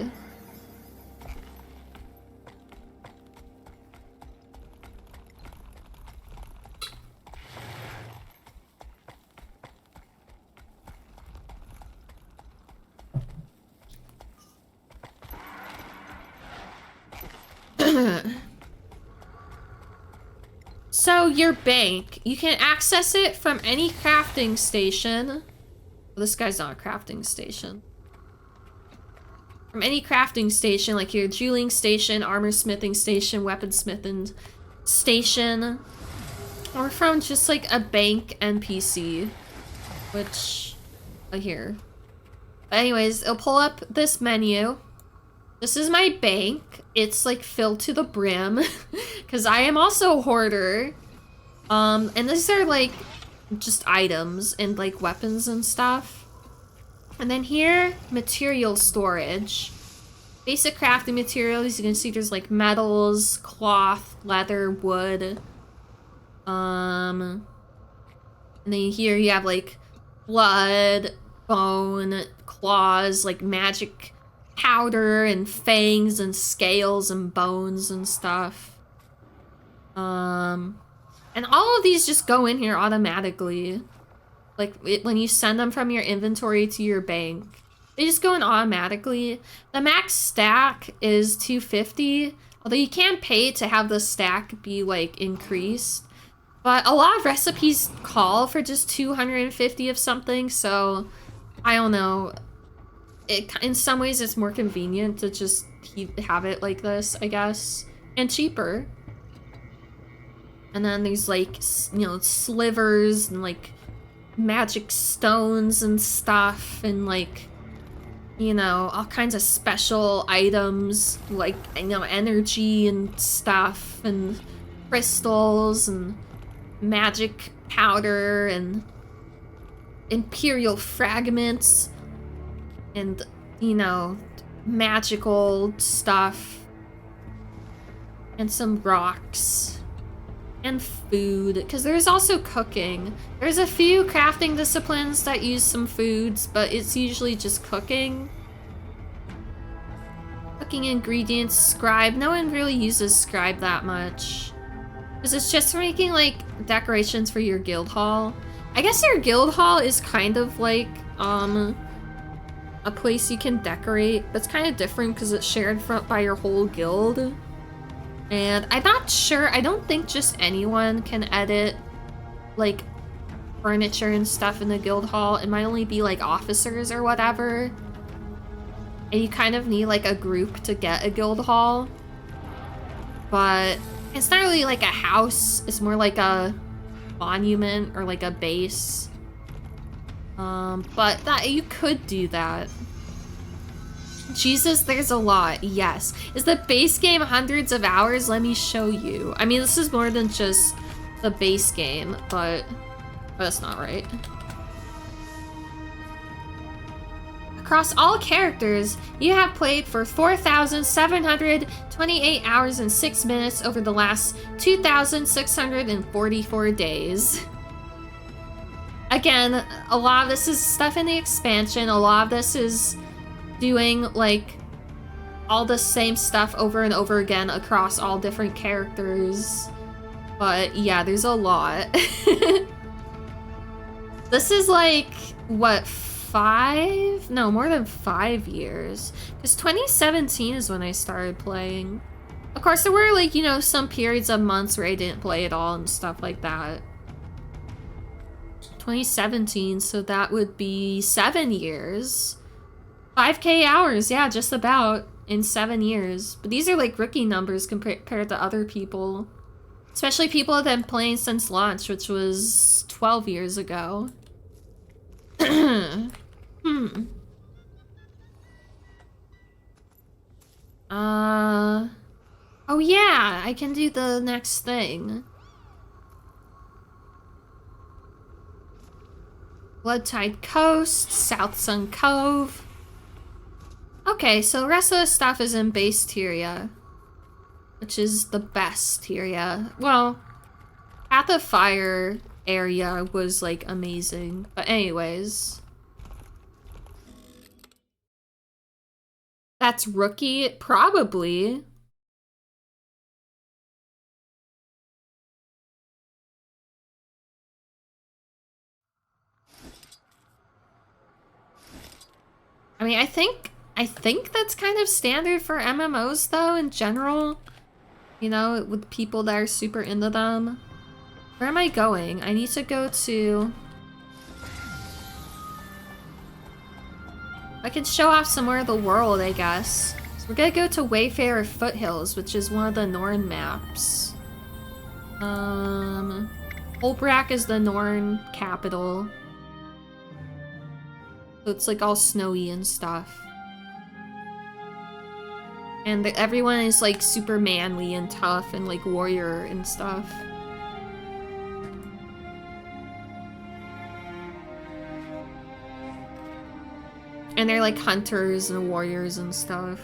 So your bank, you can access it from any crafting station. Well, this guy's not a crafting station. From any crafting station, like your jeweling station, armor smithing station, weaponsmithing station, or from just like a bank NPC, which here. But anyways, it'll pull up this menu. This is my bank. It's like filled to the brim because I am also a hoarder. And these are like just items and like weapons and stuff. And then here, material storage. Basic crafting materials. You can see there's like metals, cloth, leather, wood. And then here you have like blood, bone, claws, like magic powder and fangs and scales and bones and stuff. And all of these just go in here automatically. Like when you send them from your inventory to your bank, they just go in automatically. The max stack is 250, although you can pay to have the stack be like increased. But a lot of recipes call for just 250 of something, so I don't know. In some ways, it's more convenient to just have it like this, I guess, and cheaper. And then there's like, you know, slivers and like magic stones and stuff, and like, you know, all kinds of special items like, you know, energy and stuff, and crystals and magic powder and imperial fragments. And, you know, magical stuff. And some rocks. And food. Because there's also cooking. There's a few crafting disciplines that use some foods, but it's usually just cooking. Cooking ingredients, scribe. No one really uses scribe that much. Because it's just for making, like, decorations for your guild hall. I guess your guild hall is kind of like, a place you can decorate. That's kind of different because it's shared by your whole guild. And I'm not sure, I don't think just anyone can edit like furniture and stuff in the guild hall. It might only be like officers or whatever. And you kind of need like a group to get a guild hall. But it's not really like a house, it's more like a monument or like a base. But that you could do that. Jesus, there's a lot. Yes. Is the base game hundreds of hours? Let me show you. I mean, this is more than just the base game, but that's not right. Across all characters, you have played for 4,728 hours and 6 minutes over the last 2,644 days. Again, a lot of this is stuff in the expansion. A lot of this is doing, like, all the same stuff over and over again across all different characters. But, yeah, there's a lot. This is, like, what, 5? No, more than 5 years. Because 2017 is when I started playing. Of course, there were, like, you know, some periods of months where I didn't play at all and stuff like that. 2017, so that would be 7 years. 5k hours, yeah, just about, in 7 years. But these are like rookie numbers compared to other people. Especially people that have been playing since launch, which was 12 years ago. Oh yeah, I can do the next thing. Bloodtide Coast, South Sun Cove. Okay, so the rest of the stuff is in base Tyria, which is the best Tyria. Well, Path of Fire area was like amazing, but anyways. That's Rookie? Probably. I mean, I think that's kind of standard for MMOs though, in general. You know, with people that are super into them. Where am I going? I need to go to... I can show off some more of the world, I guess. So we're gonna go to Wayfarer Foothills, which is one of the Norn maps. Holbrak is the Norn capital. So it's like all snowy and stuff. And everyone is like super manly and tough and like warrior and stuff. And they're like hunters and warriors and stuff.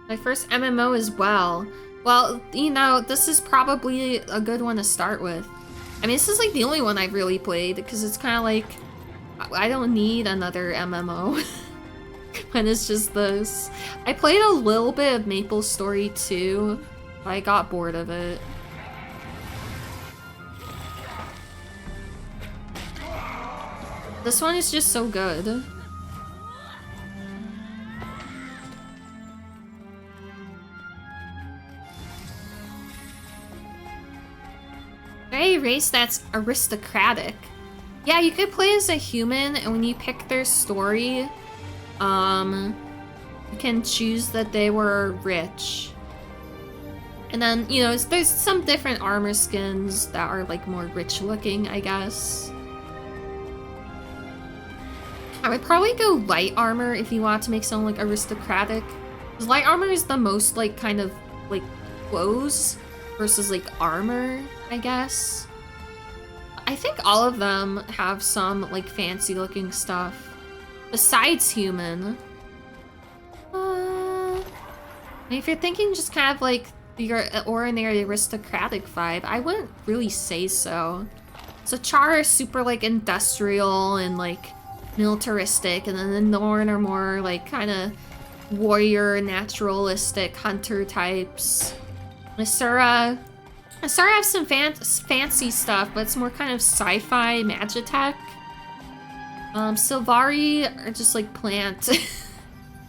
My first MMO as well. Well, you know, this is probably a good one to start with. I mean, this is like the only one I've really played because it's kind of like, I don't need another MMO when it's just this. I played a little bit of Maple Story 2, but I got bored of it. This one is just so good. Very race that's aristocratic. Yeah, you could play as a human, and when you pick their story, you can choose that they were rich. And then, you know, there's some different armor skins that are like more rich looking, I guess. I would probably go light armor if you want to make someone like aristocratic. Because light armor is the most like kind of like clothes versus like armor, I guess. I think all of them have some like fancy looking stuff. Besides human. I mean, if you're thinking just kind of like your ordinary aristocratic vibe, I wouldn't really say so. So Char is super like industrial and like militaristic, and then the Norn are more like kind of warrior, naturalistic, hunter types. Asura have some fancy stuff, but it's more kind of sci-fi magitech. Sylvari are just like plant.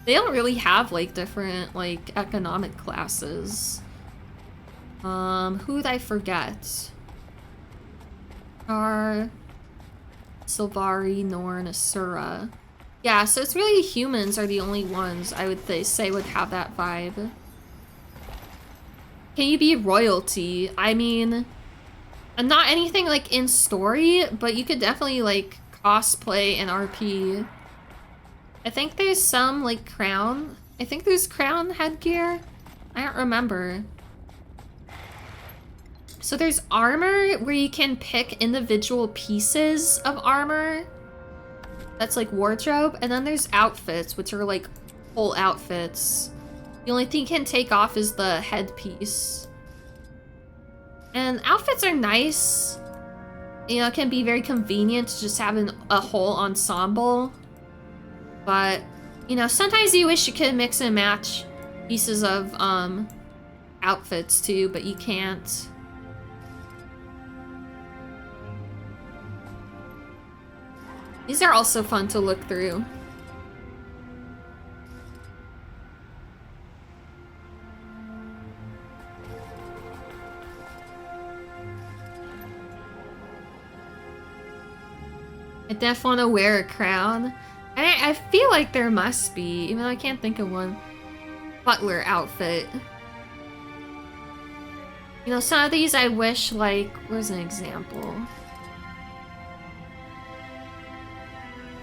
They don't really have like different like economic classes. Who'd I forget? Sylvari, Norn, Asura. Yeah, so it's really humans are the only ones I would say would have that vibe. Can you be royalty? I mean, not anything like in story, but you could definitely like cosplay an RP. I think there's some like crown. I think there's crown headgear. I don't remember. So there's armor where you can pick individual pieces of armor. That's like wardrobe. And then there's outfits, which are like whole outfits. The only thing you can take off is the headpiece. And outfits are nice. You know, it can be very convenient to just have a whole ensemble. But, you know, sometimes you wish you could mix and match pieces of outfits too, but you can't. These are also fun to look through. I definitely want to wear a crown. I feel like there must be, even though I can't think of one. Butler outfit. You know, some of these I wish, like, where's an example?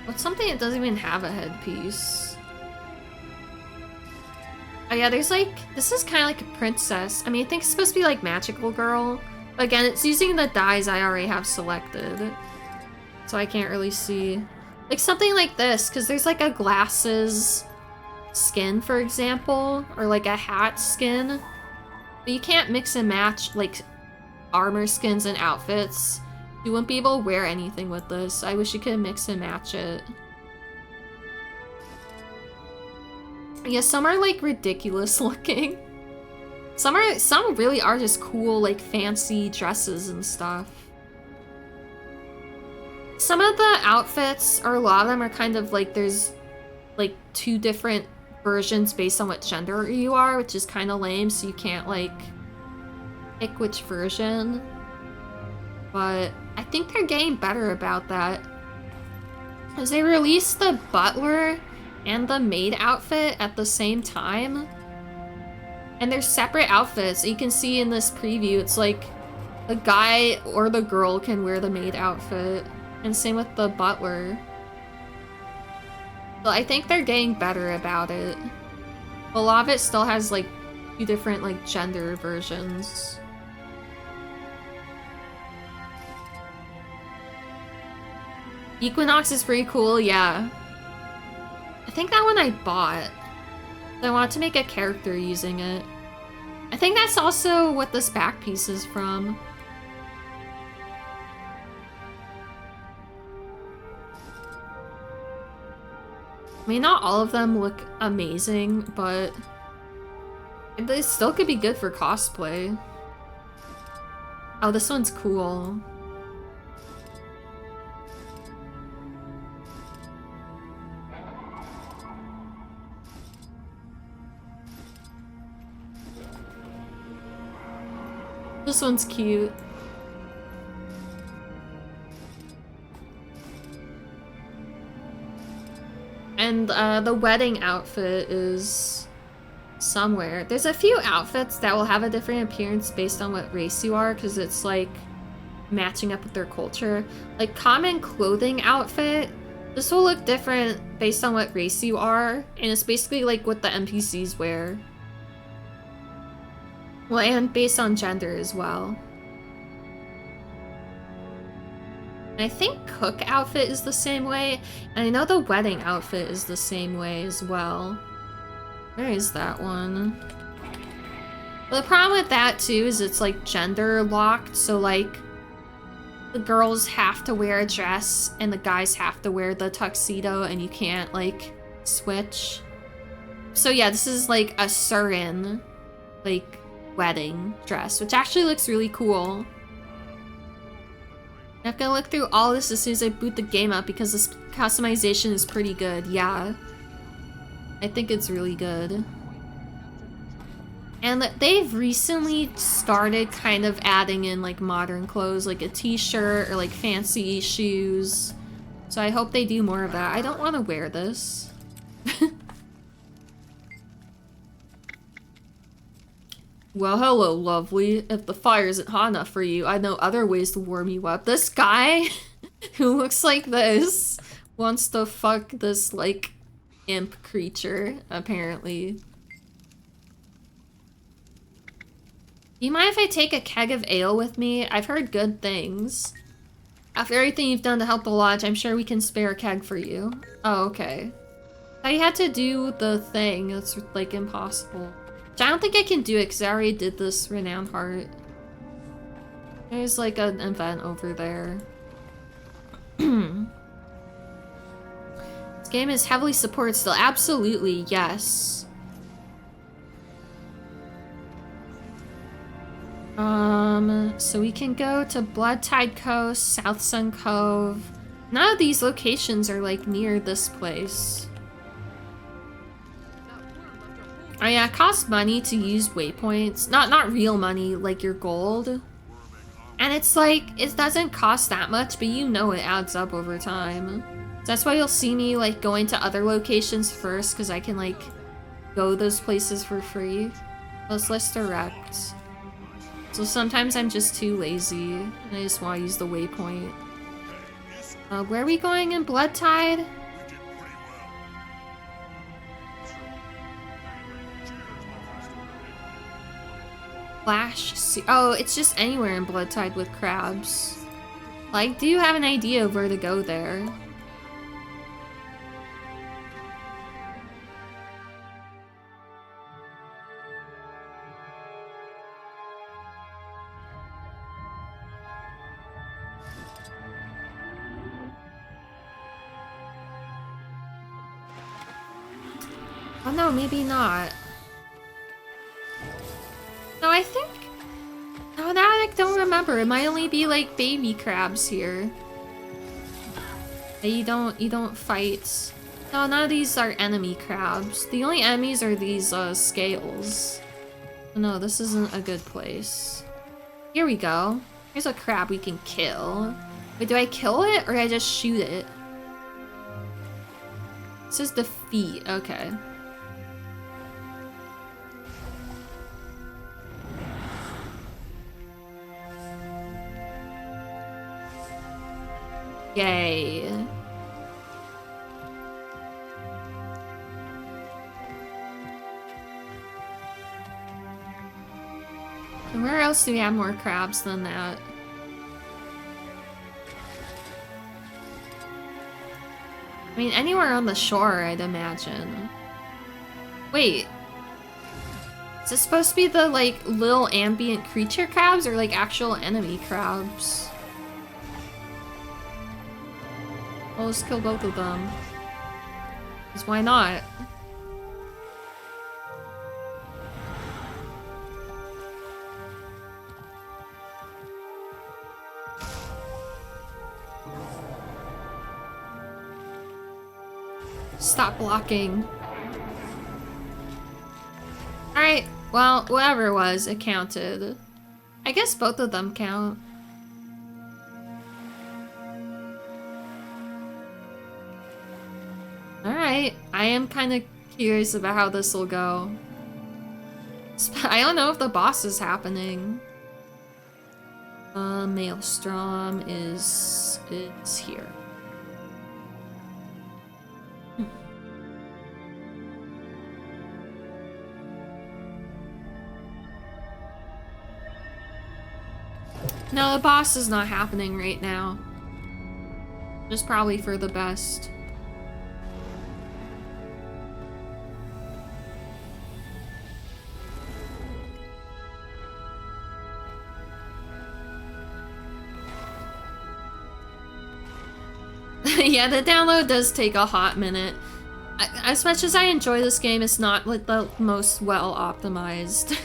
What's something that doesn't even have a headpiece? Oh yeah, there's like, this is kind of like a princess. I mean, I think it's supposed to be like magical girl, Again, it's using the dyes I already have selected. So I can't really see. Like something like this, because there's like a glasses skin, for example, or like a hat skin. But you can't mix and match like armor skins and outfits. You wouldn't be able to wear anything with this. I wish you could mix and match it. Yeah, some are like ridiculous looking. Some really are just cool, like fancy dresses and stuff. Some of the outfits, or a lot of them, are kind of like there's like 2 different versions based on what gender you are, which is kind of lame, so you can't like pick which version. But I think they're getting better about that. Because they released the butler and the maid outfit at the same time. And they're separate outfits. You can see in this preview, it's like the guy or the girl can wear the maid outfit. And same with the butler. So I think they're getting better about it. A lot of it still has like 2 different like gender versions. Equinox is pretty cool, yeah. I think that one I bought. I want to make a character using it. I think that's also what this back piece is from. I mean, not all of them look amazing, but they still could be good for cosplay. Oh, this one's cool. This one's cute. And the wedding outfit is somewhere. There's a few outfits that will have a different appearance based on what race you are, because it's like matching up with their culture. Like common clothing outfit, this will look different based on what race you are, and it's basically like what the NPCs wear. Well, and based on gender as well. And I think cook outfit is the same way, and I know the wedding outfit is the same way as well. Where is that one? Well, the problem with that too is it's like gender locked, so like the girls have to wear a dress and the guys have to wear the tuxedo, and you can't like switch. So yeah, this is like a Surin like wedding dress, which actually looks really cool. I'm not gonna look through all this as soon as I boot the game up because this customization is pretty good. Yeah, I think it's really good. And they've recently started kind of adding in like modern clothes, like a t-shirt or like fancy shoes. So I hope they do more of that. I don't want to wear this. Well, hello, lovely. If the fire isn't hot enough for you, I know other ways to warm you up. This guy who looks like this wants to fuck this, like, imp creature, apparently. Do you mind if I take a keg of ale with me? I've heard good things. After everything you've done to help the lodge, I'm sure we can spare a keg for you. Oh, okay. I had to do the thing. It's, like, impossible. I don't think I can do it because I already did this Renowned Heart. There's like an event over there. This game is heavily supported still. Absolutely, yes. So we can go to Bloodtide Coast, South Sun Cove. None of these locations are like near this place. Oh yeah, it costs money to use waypoints. Not real money, like your gold. And it's like, it doesn't cost that much, but you know it adds up over time. So that's why you'll see me like going to other locations first, because I can like go those places for free. Let's direct. So sometimes I'm just too lazy, and I just want to use the waypoint. Where are we going in Bloodtide? Oh, it's just anywhere in Blood Tide with crabs. Like, do you have an idea of where to go there? Oh no, maybe not. No, I think... Oh, now I don't remember. It might only be like baby crabs here. You don't fight. No, none of these are enemy crabs. The only enemies are these scales. No, this isn't a good place. Here we go. Here's a crab we can kill. Wait, do I kill it or do I just shoot it? It says defeat. Okay. Yay. And where else do we have more crabs than that? I mean, anywhere on the shore, I'd imagine. Wait. Is this supposed to be the, like, little ambient creature crabs or, like, actual enemy crabs? Well, let's kill both of them. Because why not? Stop blocking. Alright, well, whatever it was, it counted. I guess both of them count. Alright, I am kind of curious about how this will go. I don't know if the boss is happening. Maelstrom is here. No, the boss is not happening right now. Just probably for the best. Yeah, the download does take a hot minute. As much as I enjoy this game, it's not like the most well optimized.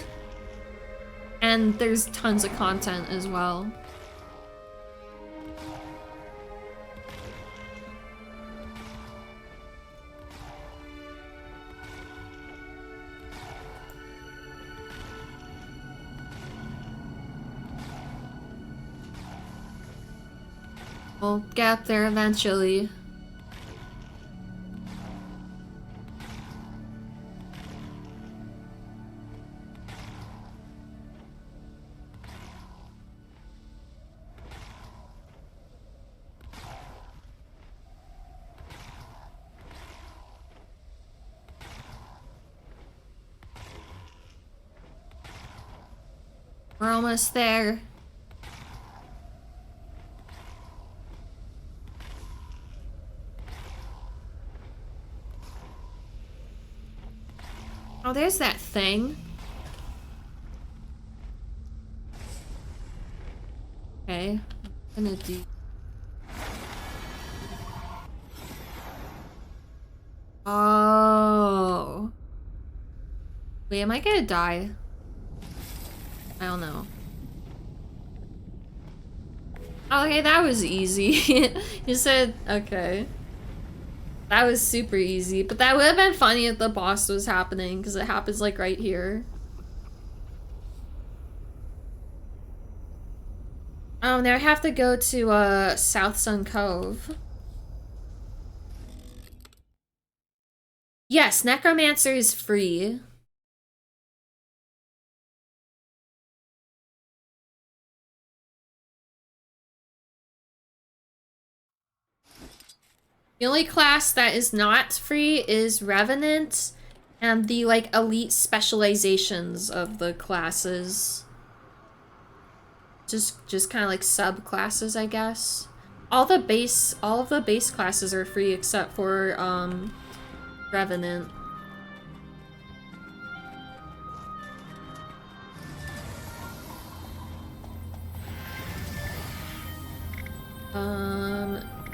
And there's tons of content as well. We'll get up there eventually. We're almost there. Oh, there's that thing. Okay, I'm gonna do... Oh. Wait, am I gonna die? I don't know. Okay, that was easy. You said, okay. That was super easy, but that would have been funny if the boss was happening, because it happens like right here. Oh, now I have to go to South Sun Cove. Yes, Necromancer is free. The only class that is not free is Revenant and the like elite specializations of the classes. just kind of like subclasses, I guess. All of the base classes are free except for Revenant.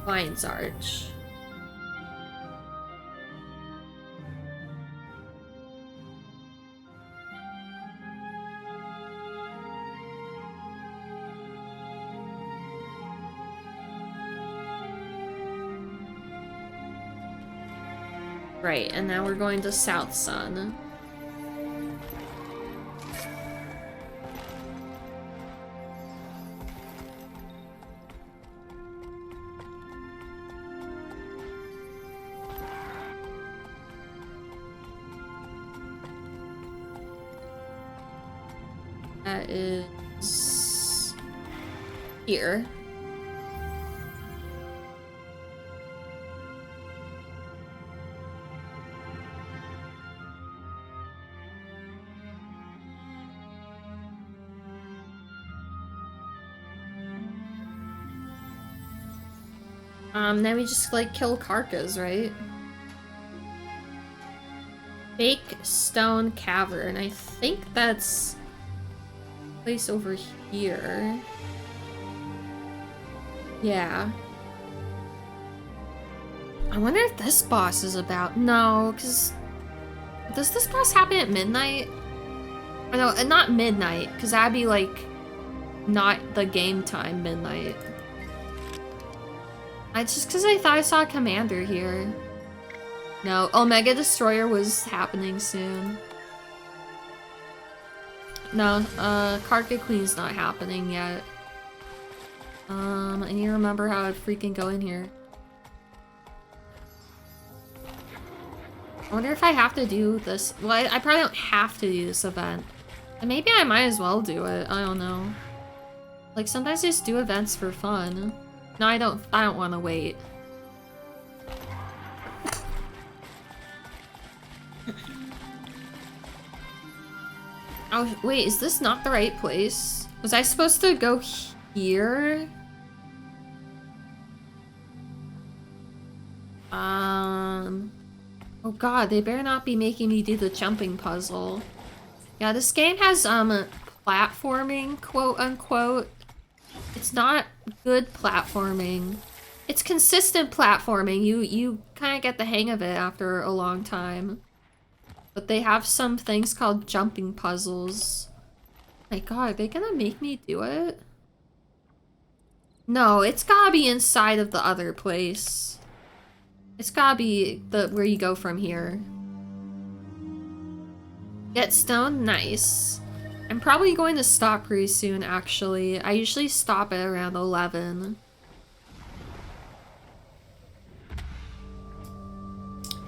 Lion's Arch. Right, and now we're going to South Sun. That is here. Then we just like kill Karkas, right? Fake Stone Cavern. I think that's place over here. Yeah. I wonder if this boss is about. No, because does this boss happen at midnight? Or no, not midnight, because that'd be like not the game time midnight. It's just because I thought I saw a commander here. No, Omega Destroyer was happening soon. No, Karka Queen's not happening yet. I need to remember how to freaking go in here. I wonder if I have to do this. Well, I probably don't have to do this event. And maybe I might as well do it. I don't know. Like, sometimes I just do events for fun. No, I don't want to wait. Oh, wait, is this not the right place? Was I supposed to go here? Oh god, they better not be making me do the jumping puzzle. Yeah, this game has, platforming, quote unquote. It's not good platforming. It's consistent platforming. You kind of get the hang of it after a long time. But they have some things called jumping puzzles. My god, are they gonna make me do it? No, it's gotta be inside of the other place. It's gotta be where you go from here. Get stone? Nice. I'm probably going to stop pretty soon, actually. I usually stop at around 11.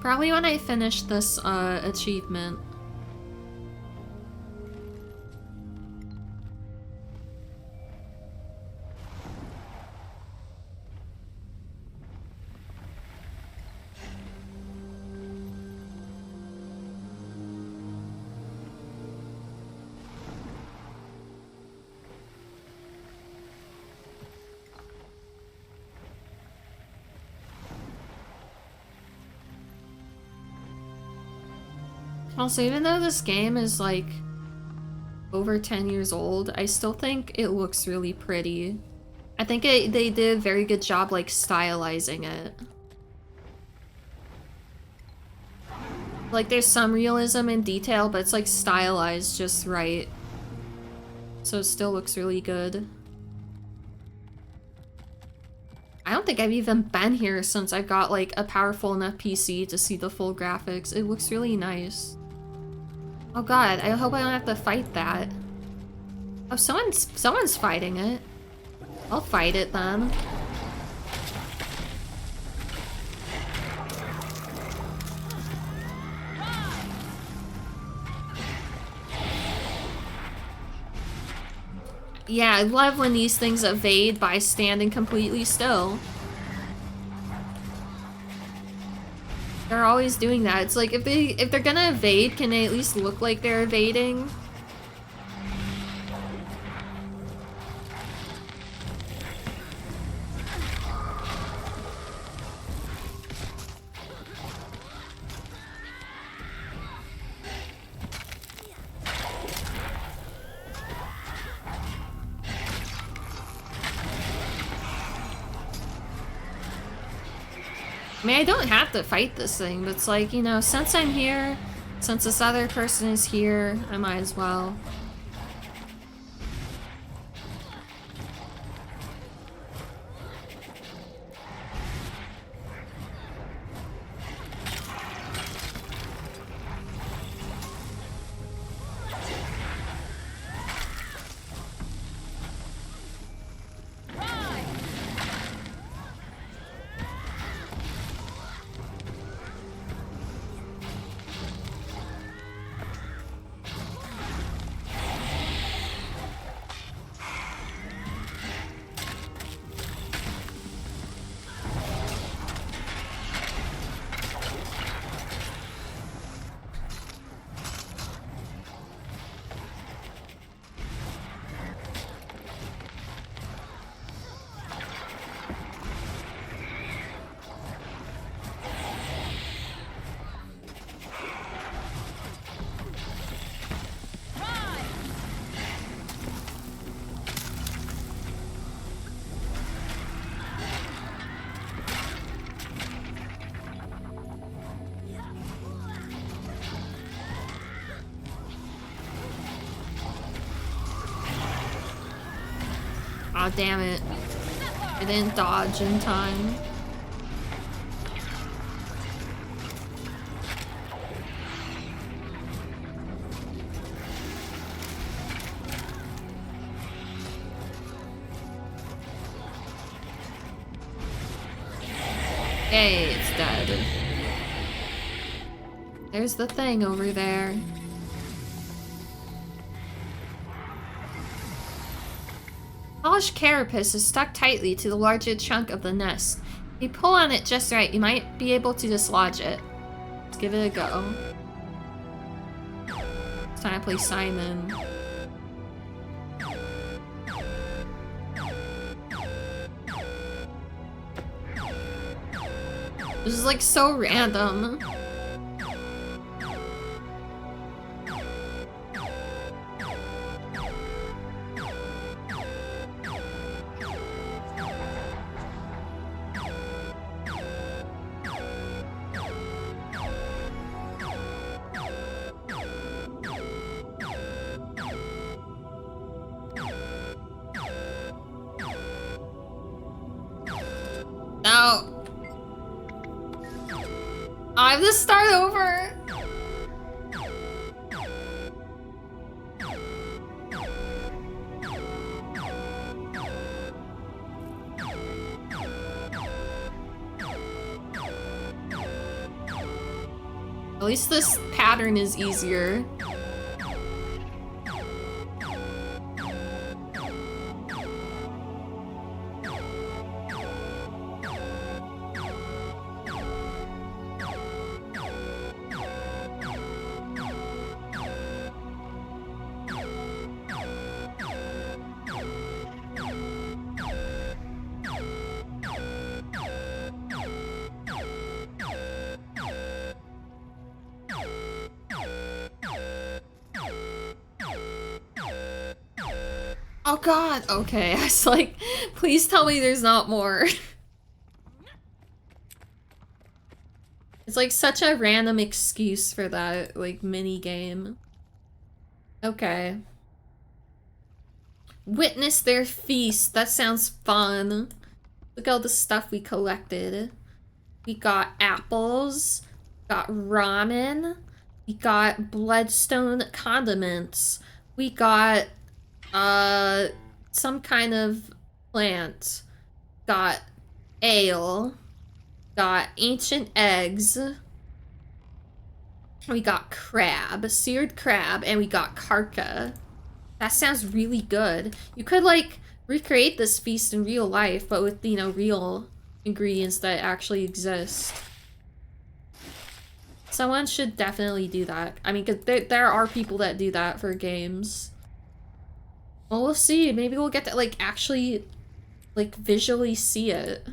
Probably when I finish this achievement. Also, even though this game is like over 10 years old, I still think it looks really pretty. I think they did a very good job like stylizing it. Like there's some realism and detail, but it's like stylized just right. So it still looks really good. I don't think I've even been here since I've got like a powerful enough PC to see the full graphics. It looks really nice. Oh god, I hope I don't have to fight that. Oh, someone's fighting it. I'll fight it then. Yeah, I love when these things evade by standing completely still. They're always doing that. It's like if they're gonna evade, can they at least look like they're evading? I mean, I don't have to fight this thing, but it's like, you know, since I'm here, since this other person is here, I might as well. Aw, damn it. I didn't dodge in time. Yay, it's dead. There's the thing over there. Polished carapace is stuck tightly to the larger chunk of the nest. If you pull on it just right, you might be able to dislodge it. Let's give it a go. It's time to play Simon. This is like so random. No. I have to start over. At least this pattern is easier. Oh god, okay. I was like, please tell me there's not more. It's like such a random excuse for that, like, mini game. Okay. Witness their feast. That sounds fun. Look at all the stuff we collected. We got apples. Got ramen. We got bloodstone condiments. We got some kind of plant. Got ale. Got ancient eggs. We got crab, seared crab, and we got karka. That sounds really good. You could like recreate this feast in real life, but with, you know, real ingredients that actually exist. Someone should definitely do that. I mean, because there are people that do that for games. Well, we'll see. Maybe we'll get to, like, actually, like, visually see it.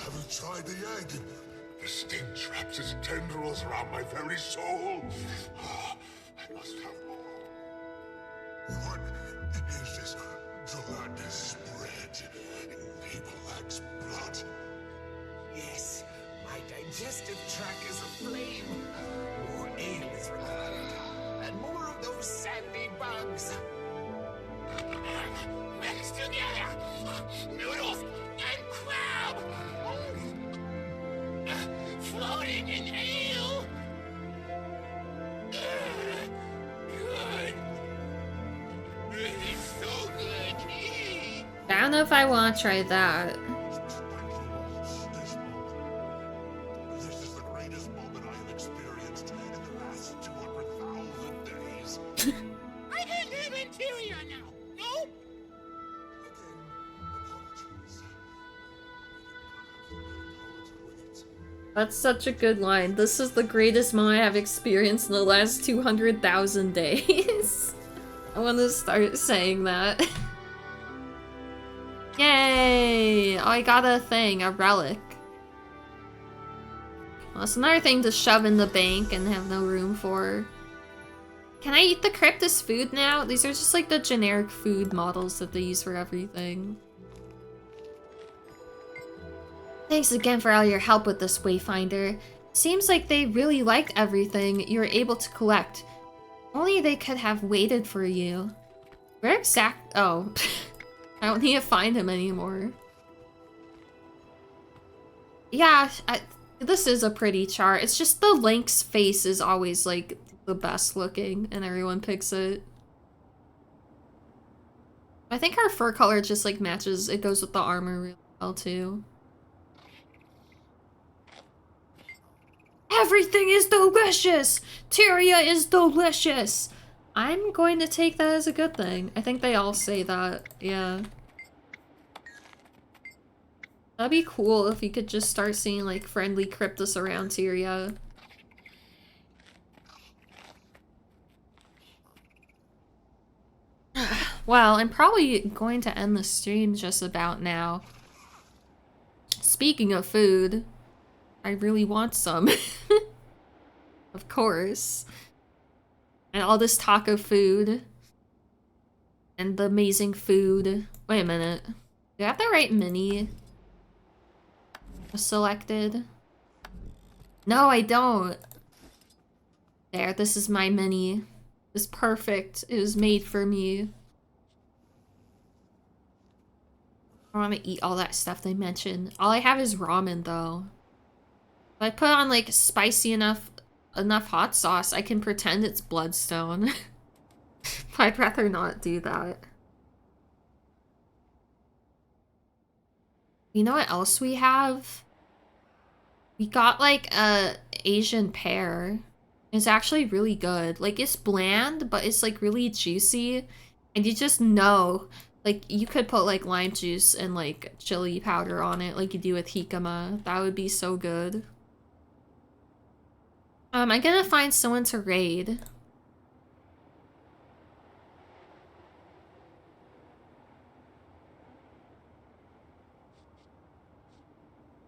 Have you tried the egg? The stench wraps its tendrils around my very soul. I must have more. What is this gelatinous spread? People likes blood. Yes, my digestive tract is aflame. More ale is required, and more of those sandy bugs. Mixed together, noodles and crab, floating in ale. Good. It's so good. I don't know if I want to try that. This is the greatest moment I have experienced in the last 200,000 days. I can live in Tyria now. No? Again, apologies. That's such a good line. This is the greatest moment I have experienced in the last 200,000 days. I want to start saying that. Yay! Oh, I got a thing, a relic. Well, that's another thing to shove in the bank and have no room for. Can I eat the crypt as food now? These are just like the generic food models that they use for everything. Thanks again for all your help with this Wayfinder. Seems like they really liked everything you were able to collect. Only they could have waited for you. Where oh. I don't need to find him anymore. Yeah, this is a pretty chart. It's just the Link's face is always like the best looking and everyone picks it. I think her fur color just like matches, it goes with the armor really well too. Everything is delicious! Tyria is delicious! I'm going to take that as a good thing. I think they all say that, yeah. That'd be cool if you could just start seeing like friendly Cryptus around Tyria. Well, I'm probably going to end the stream just about now. Speaking of food, I really want some. Of course. And all this taco food. And the amazing food. Wait a minute. Do I have the right mini selected? No, I don't. There, this is my mini. It's perfect. It was made for me. I want to eat all that stuff they mentioned. All I have is ramen though. If I put on like spicy enough hot sauce, I can pretend it's Bloodstone. I'd rather not do that. You know what else we have? We got like a Asian pear. It's actually really good. Like it's bland, but it's like really juicy. And you just know, like you could put like lime juice and like chili powder on it like you do with jicama. That would be so good. I'm gonna find someone to raid.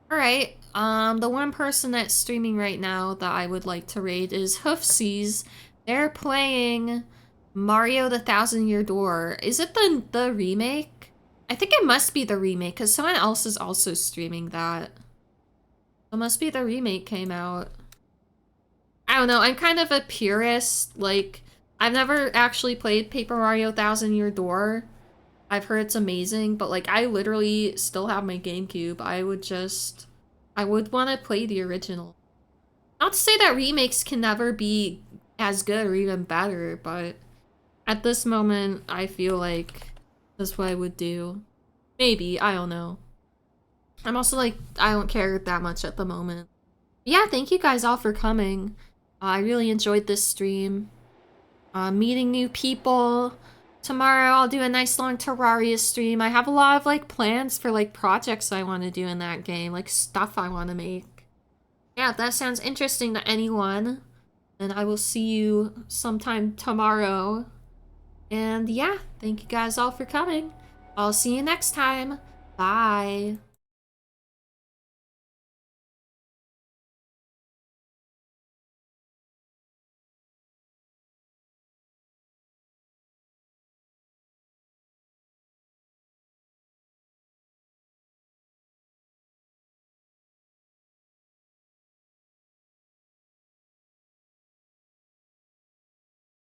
Alright, the one person that's streaming right now that I would like to raid is Hoofsies. They're playing Mario the Thousand Year Door. Is it the remake? I think it must be the remake, because someone else is also streaming that. It must be the remake came out. I don't know, I'm kind of a purist. Like, I've never actually played Paper Mario Thousand Year Door. I've heard it's amazing, but like I literally still have my GameCube. I would want to play the original. Not to say that remakes can never be as good or even better, but at this moment, I feel like that's what I would do. Maybe, I don't know. I'm also like, I don't care that much at the moment. Yeah, thank you guys all for coming. I really enjoyed this stream. Meeting new people. Tomorrow I'll do a nice long Terraria stream. I have a lot of like plans for like projects I want to do in that game, like stuff I want to make. Yeah, if that sounds interesting to anyone, then I will see you sometime tomorrow. And yeah, thank you guys all for coming. I'll see you next time. Bye.